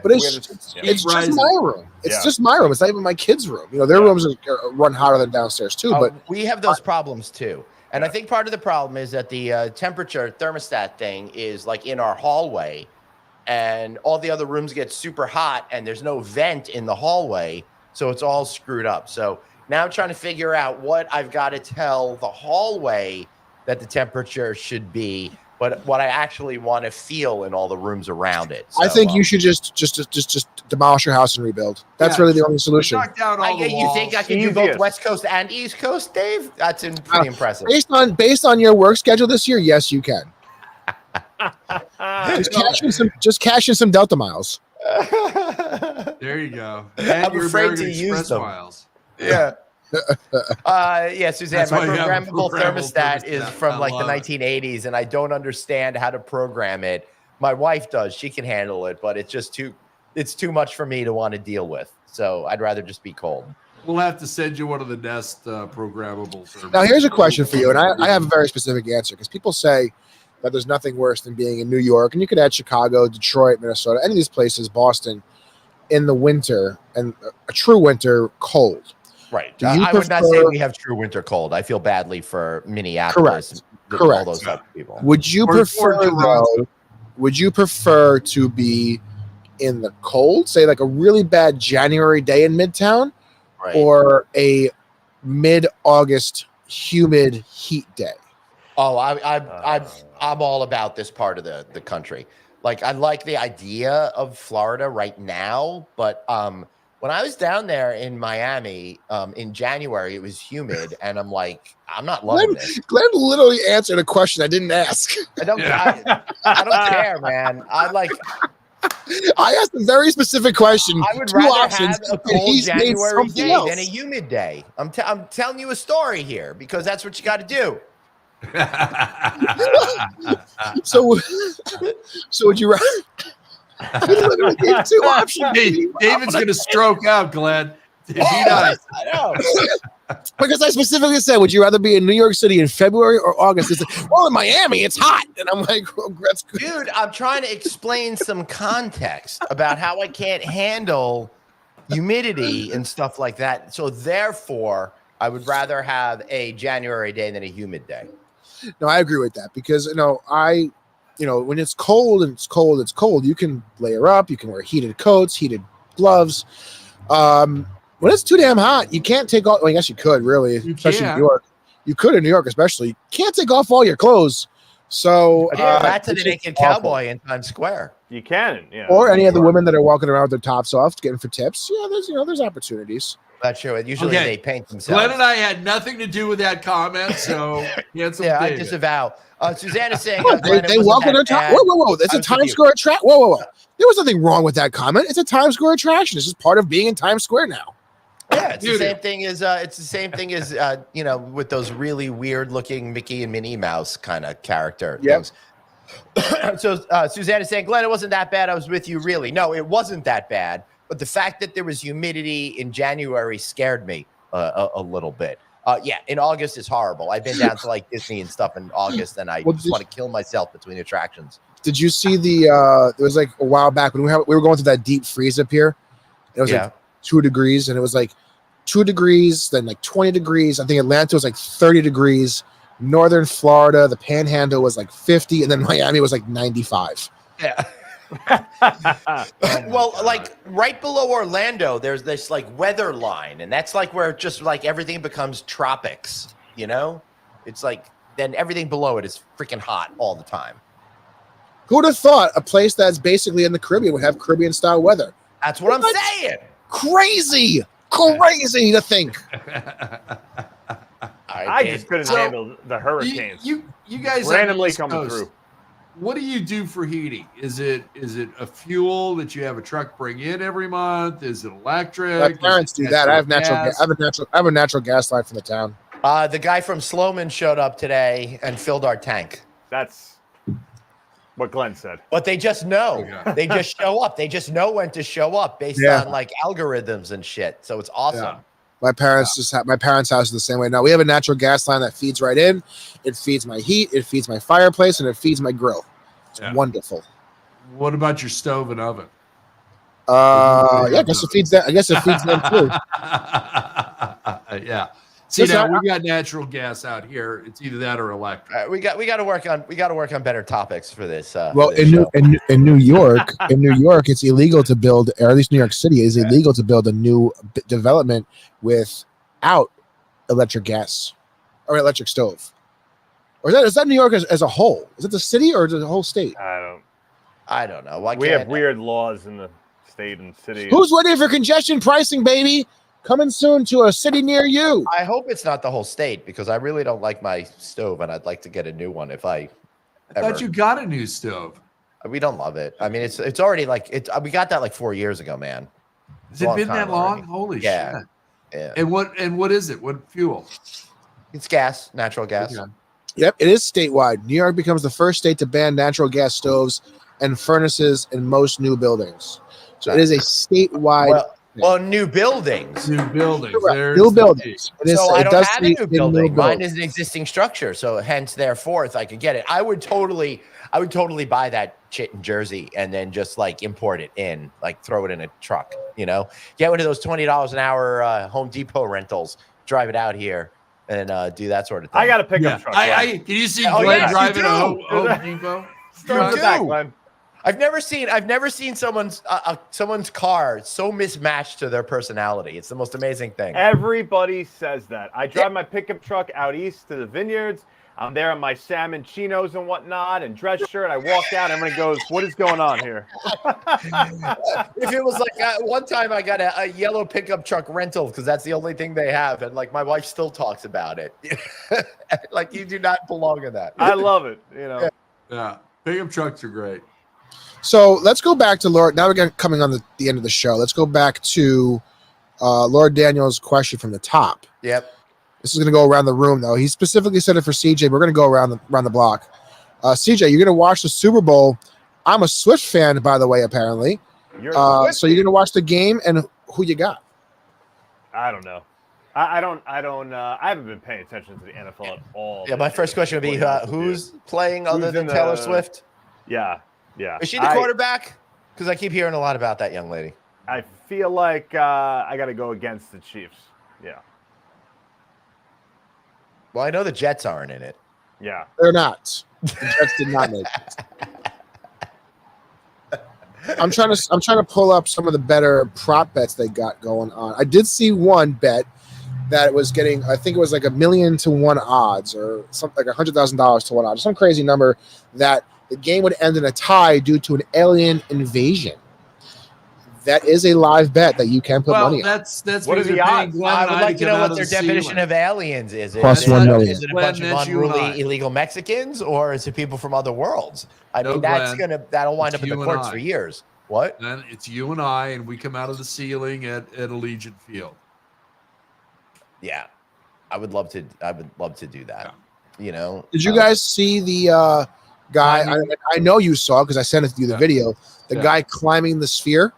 But it's just rising. my room. It's Yeah. just my room. It's not even my kids' room. You know, their rooms run hotter than downstairs too. But We have those problems too. And I think part of the problem is that the temperature thermostat thing is like in our hallway, and all the other rooms get super hot, and there's no vent in the hallway, so it's all screwed up. So now I'm trying to figure out what I've got to tell the hallway that the temperature should be, but what I actually want to feel in all the rooms around it. I So, think you should just demolish your house and rebuild. That's Yeah, really the only solution. knock down all the you walls. think I can do both Easiest. West Coast and East Coast, Dave? That's pretty impressive. Based on your work schedule this year, yes, you can. Just cash in some Delta miles. There you go. And I'm your afraid American to use Express them. miles. Yeah. Yeah, Suzanne, That's my why you have a programmable programmable thermostat is thermostat. from I like the love it. 1980s, and I don't understand how to program it. My wife does; she can handle it, but it's too much for me to want to deal with. So I'd rather just be cold. We'll have to send you one of the Nest programmable services. Now, here's a question for you, and I have a very specific answer because people say that there's nothing worse than being in New York, and you could add Chicago, Detroit, Minnesota, any of these places, Boston, in the winter, and a true winter cold. Right. Do you I would not say prefer- we have true winter cold. I feel badly for Minneapolis. All Correct. those type of people. Would you Or prefer Toronto. though? Would you prefer to be in the cold, say like a really bad January day in Midtown, Right. or a mid-August humid heat day? Oh, I'm all about this part of the country. Like, I like the idea of Florida right now, but when I was down there in Miami in January, it was humid, and I'm like, I'm not loving this. Glenn literally answered a question I didn't ask. I don't care, man. I asked a very specific question. I would two rather options, have a and cold he's made January something day else. than a humid day. I'm telling you a story here because that's what you got to do. So would you rather? He literally gave two options. David's going to stroke out, Glenn. Be nice. I know. Because I specifically said, would you rather be in New York City in February or August? It's like, well, in Miami, it's hot. And I'm like, well, that's good. Dude, I'm trying to explain some context about how I can't handle humidity and stuff like that. So therefore, I would rather have a January day than a humid day. No, I agree with that because, when it's cold and it's cold, you can layer up. You can wear heated coats, heated gloves. When it's too damn hot, you can't take off. Well, I guess you could really, especially in New York. You could in New York, especially. You can't take off all your clothes. So That's it's the just naked awful. cowboy in Times Square. You can, yeah. Or any of the women that are walking around with their tops off, getting for tips. Yeah, there's opportunities. That's true. Usually Okay. they paint themselves. Glenn and I had nothing to do with that comment, so cancel Yeah, I David. disavow. Susanna is saying What, Glenn, it they wasn't walk on that their top. bad. Whoa! It's I a was Times confused. Square attraction. Whoa! There was nothing wrong with that comment. It's a Times Square attraction. It's just part of being in Times Square now. Yeah, it's Dude. the same thing as with those really weird looking Mickey and Minnie Mouse kind of character Yep. things. So Suzanne is saying, Glenn, it wasn't that bad. I was with you, really. No, it wasn't that bad. But the fact that there was humidity in January scared me a little bit. Yeah, in August is horrible. I've been down to like Disney and stuff in August, and I Well, just want to kill myself between attractions. Did you see the? It was like a while back when we were going through that deep freeze up here. It was like 2 degrees, and it was like 2 degrees, then like 20 degrees. I think Atlanta was like 30 degrees. Northern Florida, the Panhandle was like 50, and then Miami was like 95. Yeah. Well, like right below Orlando, there's this like weather line, and that's like where just like everything becomes tropics. It's like then everything below it is freaking hot all the time. Who would have thought a place that's basically in the Caribbean would have Caribbean style weather? That's what I'm What? saying. Crazy. crazy to think. I just couldn't handle the hurricanes. You guys randomly East coming Coast, through. What do you do for heating? Is it a fuel that you have a truck bring in every month? Is it electric? My parents do that. I have natural gas? gas. I have a natural gas line from the town. The guy from Sloman showed up today and filled our tank. That's what Glenn said. But they just know. Okay. They just show up. They just know when to show up based on like algorithms and shit. So it's awesome. Yeah. My parents my parents' house is the same way. Now we have a natural gas line that feeds right in. It feeds my heat, it feeds my fireplace, and it feeds my grill. It's wonderful. What about your stove and oven? Yeah, I guess it feeds that. I guess it feeds them too. Yeah. See, Listen, now we got natural gas out here. It's either that or electric. We got to work on better topics for this. Well, for this in New York, it's illegal to build, or at least New York City is illegal to build a new development without electric gas or electric stove. Or is that New York as a whole? Is it the city or is it the whole state? I don't know. We have weird laws in the state and city. Who's waiting for congestion pricing, baby? Coming soon to a city near you. I hope it's not the whole state because I really don't like my stove and I'd like to get a new one if I thought you got a new stove. We don't love it. I mean, it's already like we got that like 4 years ago, man. Has it been that long? Holy shit. Yeah. And what is it? What fuel? It's gas, natural gas. Okay. Yep, it is statewide. New York becomes the first state to ban natural gas stoves and furnaces in most new buildings. So it is a statewide. Well, new buildings. New buildings. New buildings. So I don't have a new building. Mine is an existing structure. So hence, therefore, I could get it. I would totally buy that shit in Jersey and then just like import it in, like throw it in a truck. You know, get one of those $20 an hour Home Depot rentals, drive it out here, and do that sort of thing. I got a pickup truck. Can you see Glenn driving a Home Depot? Start back, Glenn. I've never seen someone's car so mismatched to their personality. It's the most amazing thing. Everybody says that. I drive my pickup truck out east to the vineyards. I'm there in my salmon chinos and whatnot and dress shirt. I walk out. Everyone goes, "What is going on here?" If it was like one time I got a yellow pickup truck rental because that's the only thing they have, and like my wife still talks about it. Like you do not belong in that. I love it. You know. Yeah, pickup trucks are great. So let's go back to Lord. Now we're coming on the end of the show. Let's go back to Lord Daniel's question from the top. Yep. This is going to go around the room, though. He specifically said it for CJ. We're going to go around the block. CJ, you're going to watch the Super Bowl. I'm a Swift fan, by the way, apparently. So you're going to watch the game, and who you got? I don't know. I haven't been paying attention to the NFL at all. Yeah, my first question would be, who's playing other than Taylor Swift? Yeah. Is she the quarterback? Because I keep hearing a lot about that young lady. I feel like I got to go against the Chiefs. Yeah. Well, I know the Jets aren't in it. Yeah. They're not. The Jets did not make it. I'm trying to pull up some of the better prop bets they got going on. I did see one bet that was getting, I think it was like 1,000,000 to 1 odds or something like $100,000 to 1 odds, some crazy number that the game would end in a tie due to an alien invasion. That is a live bet that you can put money on. That's what are the odds? I would like to know what their definition of aliens is. Plus 1 million. Is it a bunch of unruly illegal Mexicans, or is it people from other worlds? I mean, that'll wind up in the courts for years. What? Then it's you and I, and we come out of the ceiling at Allegiant Field. Yeah, I would love to do that. Yeah. You know, did you guys see the guy? I know you saw because I sent it to you the video. The guy climbing the sphere.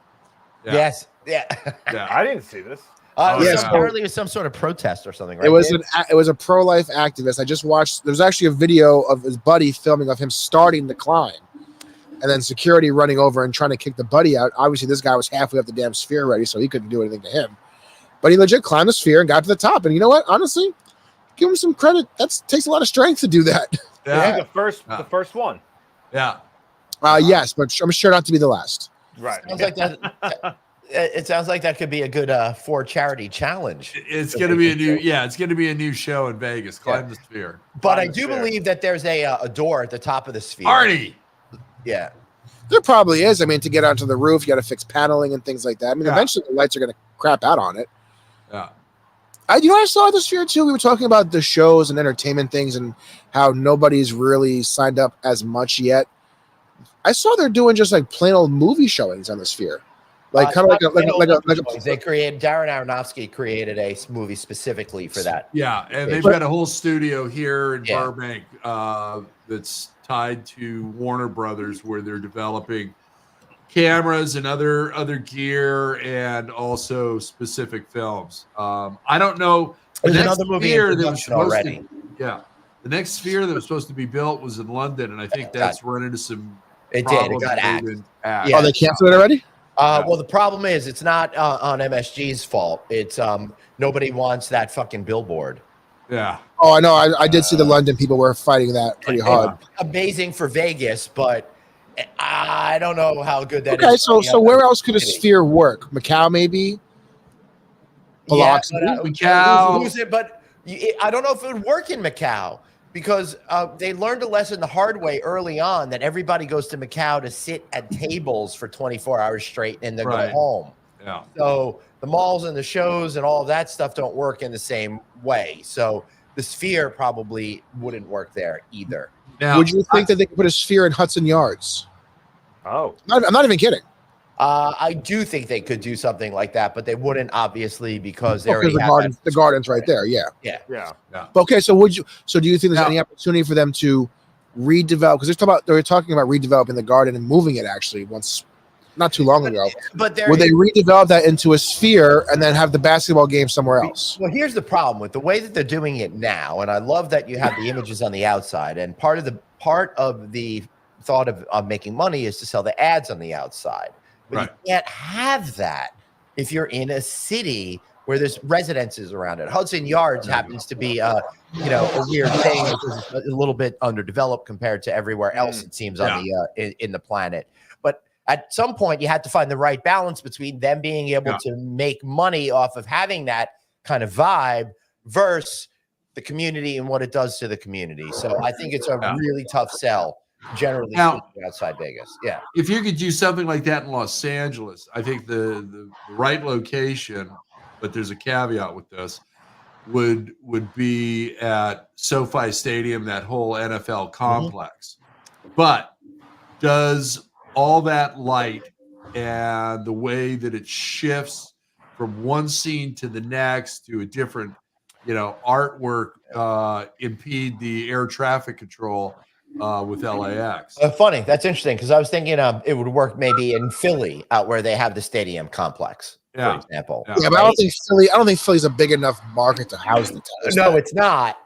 Yeah. Yes. Yeah. I didn't see this. Apparently it was some sort of protest or something, right? It was a pro-life activist. I just watched. There's actually a video of his buddy filming of him starting the climb, and then security running over and trying to kick the buddy out. Obviously, this guy was halfway up the damn sphere already, so he couldn't do anything to him. But he legit climbed the sphere and got to the top. And you know what? Honestly, give him some credit. That takes a lot of strength to do that. Yeah. The first one. Yeah. Yes, but I'm sure not to be the last. Right. Sounds like that. It sounds like that could be a good for charity challenge. It's going to be a new, it's going to be a new show in Vegas. Climb the sphere. But I do believe that there's a door at the top of the sphere. Arnie. Yeah. There probably is. I mean, to get onto the roof, you got to fix paneling and things like that. I mean, eventually the lights are going to crap out on it. Yeah. I saw this year too. We were talking about the shows and entertainment things and how nobody's really signed up as much yet. I saw they're doing just like plain old movie showings on the Sphere, like kind of They created. Darren Aronofsky created a movie specifically for that. Yeah, and they've got a whole studio here in Burbank that's tied to Warner Brothers, where they're developing cameras and other gear and also specific films. I don't know. There's another movie in production already. The next Sphere that was supposed to be built was in London, and I think that's run into some. It did. It got axed. Oh, they canceled it already? Well, the problem is it's not on MSG's fault. It's nobody wants that fucking billboard. Yeah. Oh, I know. I did see the London people were fighting that pretty hard. Amazing for Vegas, but I don't know how good that is. Okay, so where else could a Sphere work? Macau, maybe? Biloxi? Macau. But I don't know if it would work in Macau. Because they learned a lesson the hard way early on that everybody goes to Macau to sit at tables for 24 hours straight and then go home. Yeah. So the malls and the shows and all of that stuff don't work in the same way. So the Sphere probably wouldn't work there either. Now, would you think that they could put a Sphere in Hudson Yards? Oh. I'm not even kidding. I do think they could do something like that, but they wouldn't obviously because they already have the gardens right there. Yeah. Okay, so do you think there's any opportunity for them to redevelop? Because they're talking about redeveloping the garden and moving it actually once, not too long ago. But would they redevelop that into a Sphere and then have the basketball game somewhere else? Well, here's the problem with the way that they're doing it now, and I love that you have the images on the outside, and part of the thought of making money is to sell the ads on the outside. But you can't have that if you're in a city where there's residences around it. Hudson Yards happens to be a weird thing. It's a little bit underdeveloped compared to everywhere else it seems on the in the planet. But at some point you had to find the right balance between them being able to make money off of having that kind of vibe versus the community and what it does to the community. So I think it's a really tough sell. Generally speaking, outside Vegas. Yeah. If you could do something like that in Los Angeles, I think the right location, but there's a caveat with this, would be at SoFi Stadium, that whole NFL complex. But does all that light and the way that it shifts from one scene to the next to a different, artwork impede the air traffic control with LAX? Funny. That's interesting because I was thinking it would work maybe in Philly, out where they have the stadium complex, for example. Yeah, but I don't think Philly's a big enough market to house the tennis. No, it's not.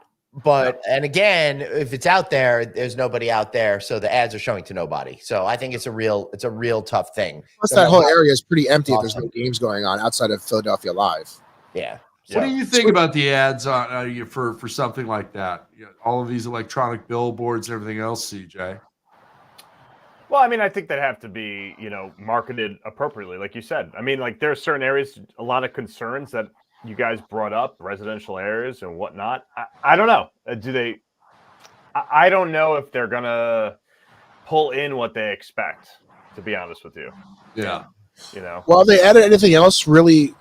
But and again, if it's out there, there's nobody out there, so the ads are showing to nobody. So I think it's a real tough thing. Plus, that whole area is pretty empty if there's no games going on outside of Philadelphia Live. Yeah. What do you think about the ads on for something like that? All of these electronic billboards and everything else, CJ. Well, I mean, I think they have to be, marketed appropriately, like you said. I mean, like there are certain areas, a lot of concerns that you guys brought up, residential areas and whatnot. I don't know. I don't know if they're gonna pull in what they expect. To be honest with you. Yeah. Well, have they added anything else really?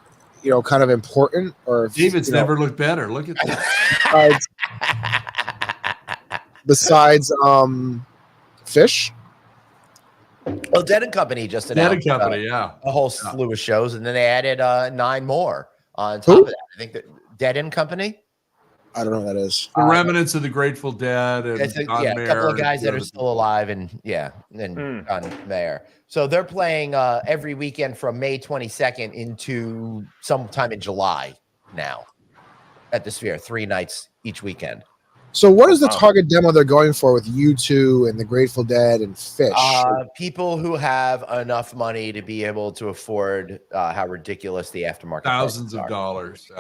Kind of important, or David's never looked better. Look at that. Besides Fish. Well, Dead & Company just announced a whole slew of shows, and then they added 9 more on top of that. I think that Dead & Company. I don't know what that is. The remnants of the Grateful Dead and a couple of guys that are still alive, and John Mayer. So they're playing every weekend from May 22nd into sometime in July now at the Sphere, 3 nights each weekend. So what is the target demo they're going for with U2 and the Grateful Dead and Fish? People who have enough money to be able to afford how ridiculous the aftermarket thousands of dollars.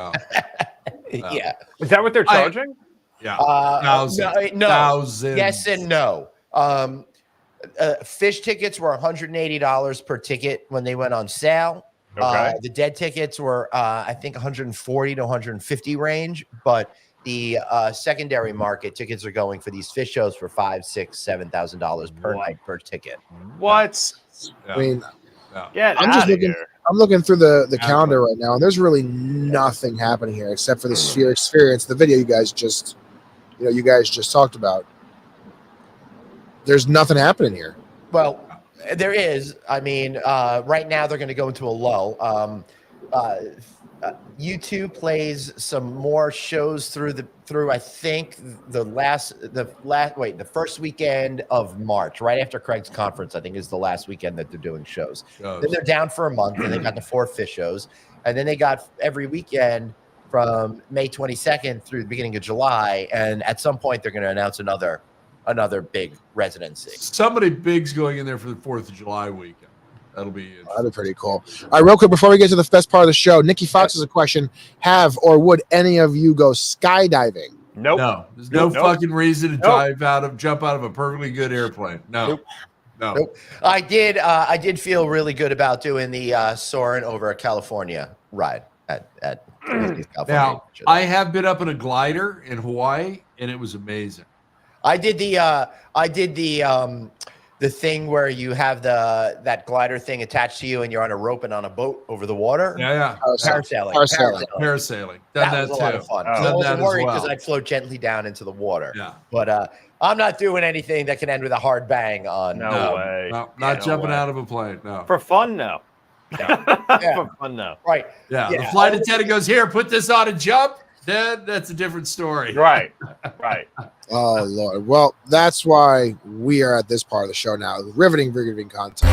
Yeah. Is that what they're charging? Thousands. No. Thousands. Yes and no. Fish tickets were $180 per ticket when they went on sale. Okay. The Dead tickets were, I think, 140 to 150 range, but the secondary market tickets are going for these Fish shows for $5,000, $6,000, $7,000 per night per ticket. What? I mean, No. Get I'm just out of looking. here. I'm looking through the Yeah. calendar right now, and there's really nothing happening here except for the Sphere Experience, the video you guys just talked about. There's nothing happening here. Well, there is. I mean, right now they're going to go into a lull. YouTube plays some more shows through I think the first weekend of March, right after Craig's conference. I think is the last weekend that they're doing shows. Then they're down for a month, and they got the 4 fish shows, and then they got every weekend from May 22nd through the beginning of July, and at some point they're going to announce another big residency. Somebody big's going in there for the 4th of July weekend. That'll be That'd be pretty cool. All right, real quick before we get to the best part of the show, Nikki Fox has a question: have or would any of you go skydiving? Nope. No, there's no Nope. fucking reason to jump out of a perfectly good airplane. No, no. Nope. I did feel really good about doing the soaring over California ride at California. Now, I have been up in a glider in Hawaii, and it was amazing. I did the thing where you have that glider thing attached to you, and you're on a rope and on a boat over the water. Yeah. Parasailing. Parasailing. Done That was that a lot too. of fun. Oh. So I Done that wasn't as worried well. because I'd float gently down into the water. Yeah. But I'm not doing anything that can end with a hard bang on. No way. No, Yeah, not jumping way. out of a plane. No. For fun, no. Yeah. For fun, no. Right. Yeah. Yeah. The flight attendant goes, here, put this on and jump. Then that's a different story. Right. Right. Oh Lord. Well, that's why we are at this part of the show now. Riveting content.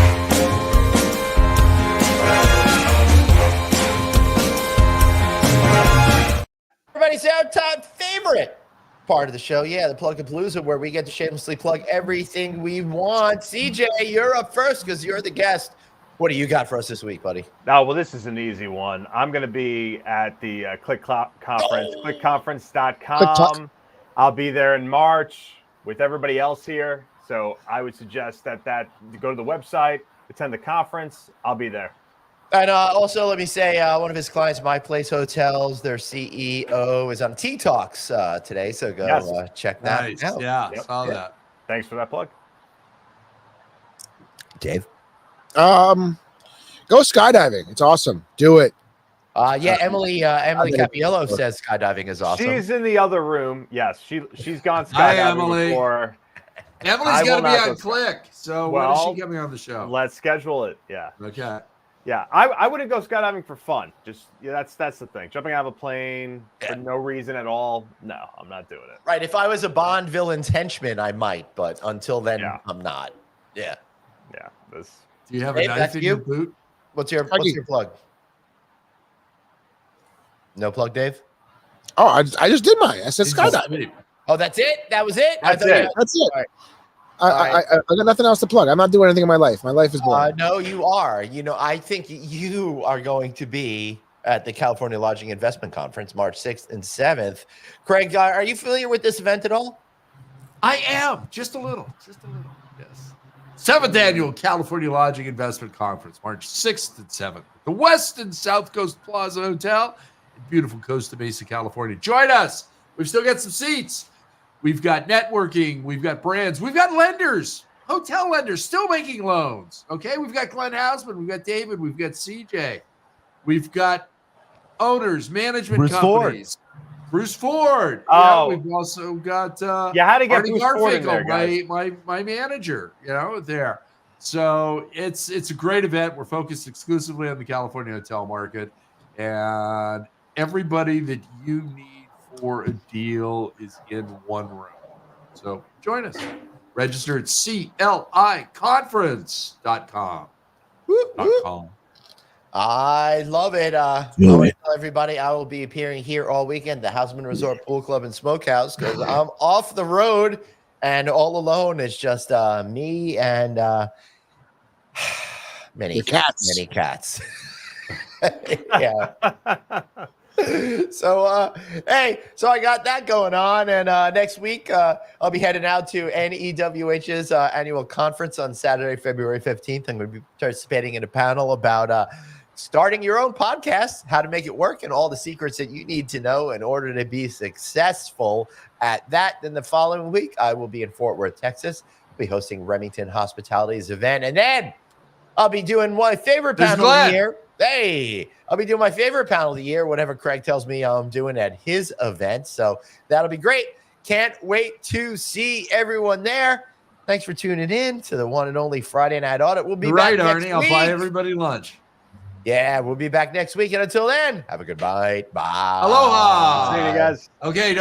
Everybody's out-time favorite part of the show. Yeah, the Plug and Palooza, where we get to shamelessly plug everything we want. CJ, you're up first because you're the guest. What do you got for us this week, buddy? Oh, well, this is an easy one. I'm going to be at the conference, clickconference.com. I'll be there in March with everybody else here. So I would suggest that go to the website, attend the conference. I'll be there. And also, let me say, one of his clients, My Place Hotels, their CEO is on Tea Talks today. So go check that Nice. out. Yeah, Yep. saw that. Thanks for that plug. Dave? Go skydiving. It's awesome. Do it. Emily Capiello says skydiving is awesome. She's in the other room. Yes, she's gone Hi, skydiving Emily. before. Emily's got to will be not on go Click. So when is Well, she coming on the show? Let's schedule it. Yeah. Okay. Yeah, I wouldn't go skydiving for fun. Just that's the thing. Jumping out of a plane for no reason at all. No, I'm not doing it. Right. If I was a Bond villain's henchman, I might, but until then, I'm not. Yeah. Yeah. This. Do you have Hey, a knife that's in you? your boot? What's your plug? No plug, Dave? Oh, I just did mine. I said He's skydiving. asleep. Oh, that's it? That was it? That's it. That's it. All right. I got nothing else to plug. I'm not doing anything in my life. My life is boring. No, you are. I think you are going to be at the California Lodging Investment Conference, March 6th and 7th. Craig, are you familiar with this event at all? I am. Just a little. Yes. 7th Annual California Lodging Investment Conference, March 6th and 7th. The West and South Coast Plaza Hotel in beautiful Costa Mesa, California. Join us. We've still got some seats. We've got networking. We've got brands. We've got lenders, hotel lenders still making loans. Okay. We've got Glenn Hausman. We've got David. We've got CJ. We've got owners, management companies. Bruce Ford. Oh. Yeah, we've also got How to get Arnie Bruce Ford in there, Garfinkel, guys. my manager, there. So it's a great event. We're focused exclusively on the California hotel market, and everybody that you need for a deal is in one room. So join us. Register at cliconference.com. I love it. I want to tell everybody I will be appearing here all weekend, the Houseman Resort Pool Club and Smokehouse, because I'm off the road and all alone. It's just me and many cats. Yeah. So I got that going on, and next week I'll be heading out to NEWH's annual conference on Saturday, February 15th. I'm going to be participating in a panel about starting your own podcast, how to make it work, and all the secrets that you need to know in order to be successful at that. Then the following week, I will be in Fort Worth, Texas. I'll be hosting Remington Hospitality's event, and then I'll be doing my favorite This is panel of the Glenn. year. Hey, I'll be doing my favorite panel of the year, whatever Craig tells me I'm doing at his event. So that'll be great. Can't wait to see everyone there. Thanks for tuning in to the one and only Friday Night Audit. We'll be You're back right, next Arnie. I'll week. buy everybody lunch. Yeah, we'll be back next week. And until then, have a good night. Bye. Aloha. See you guys. Okay.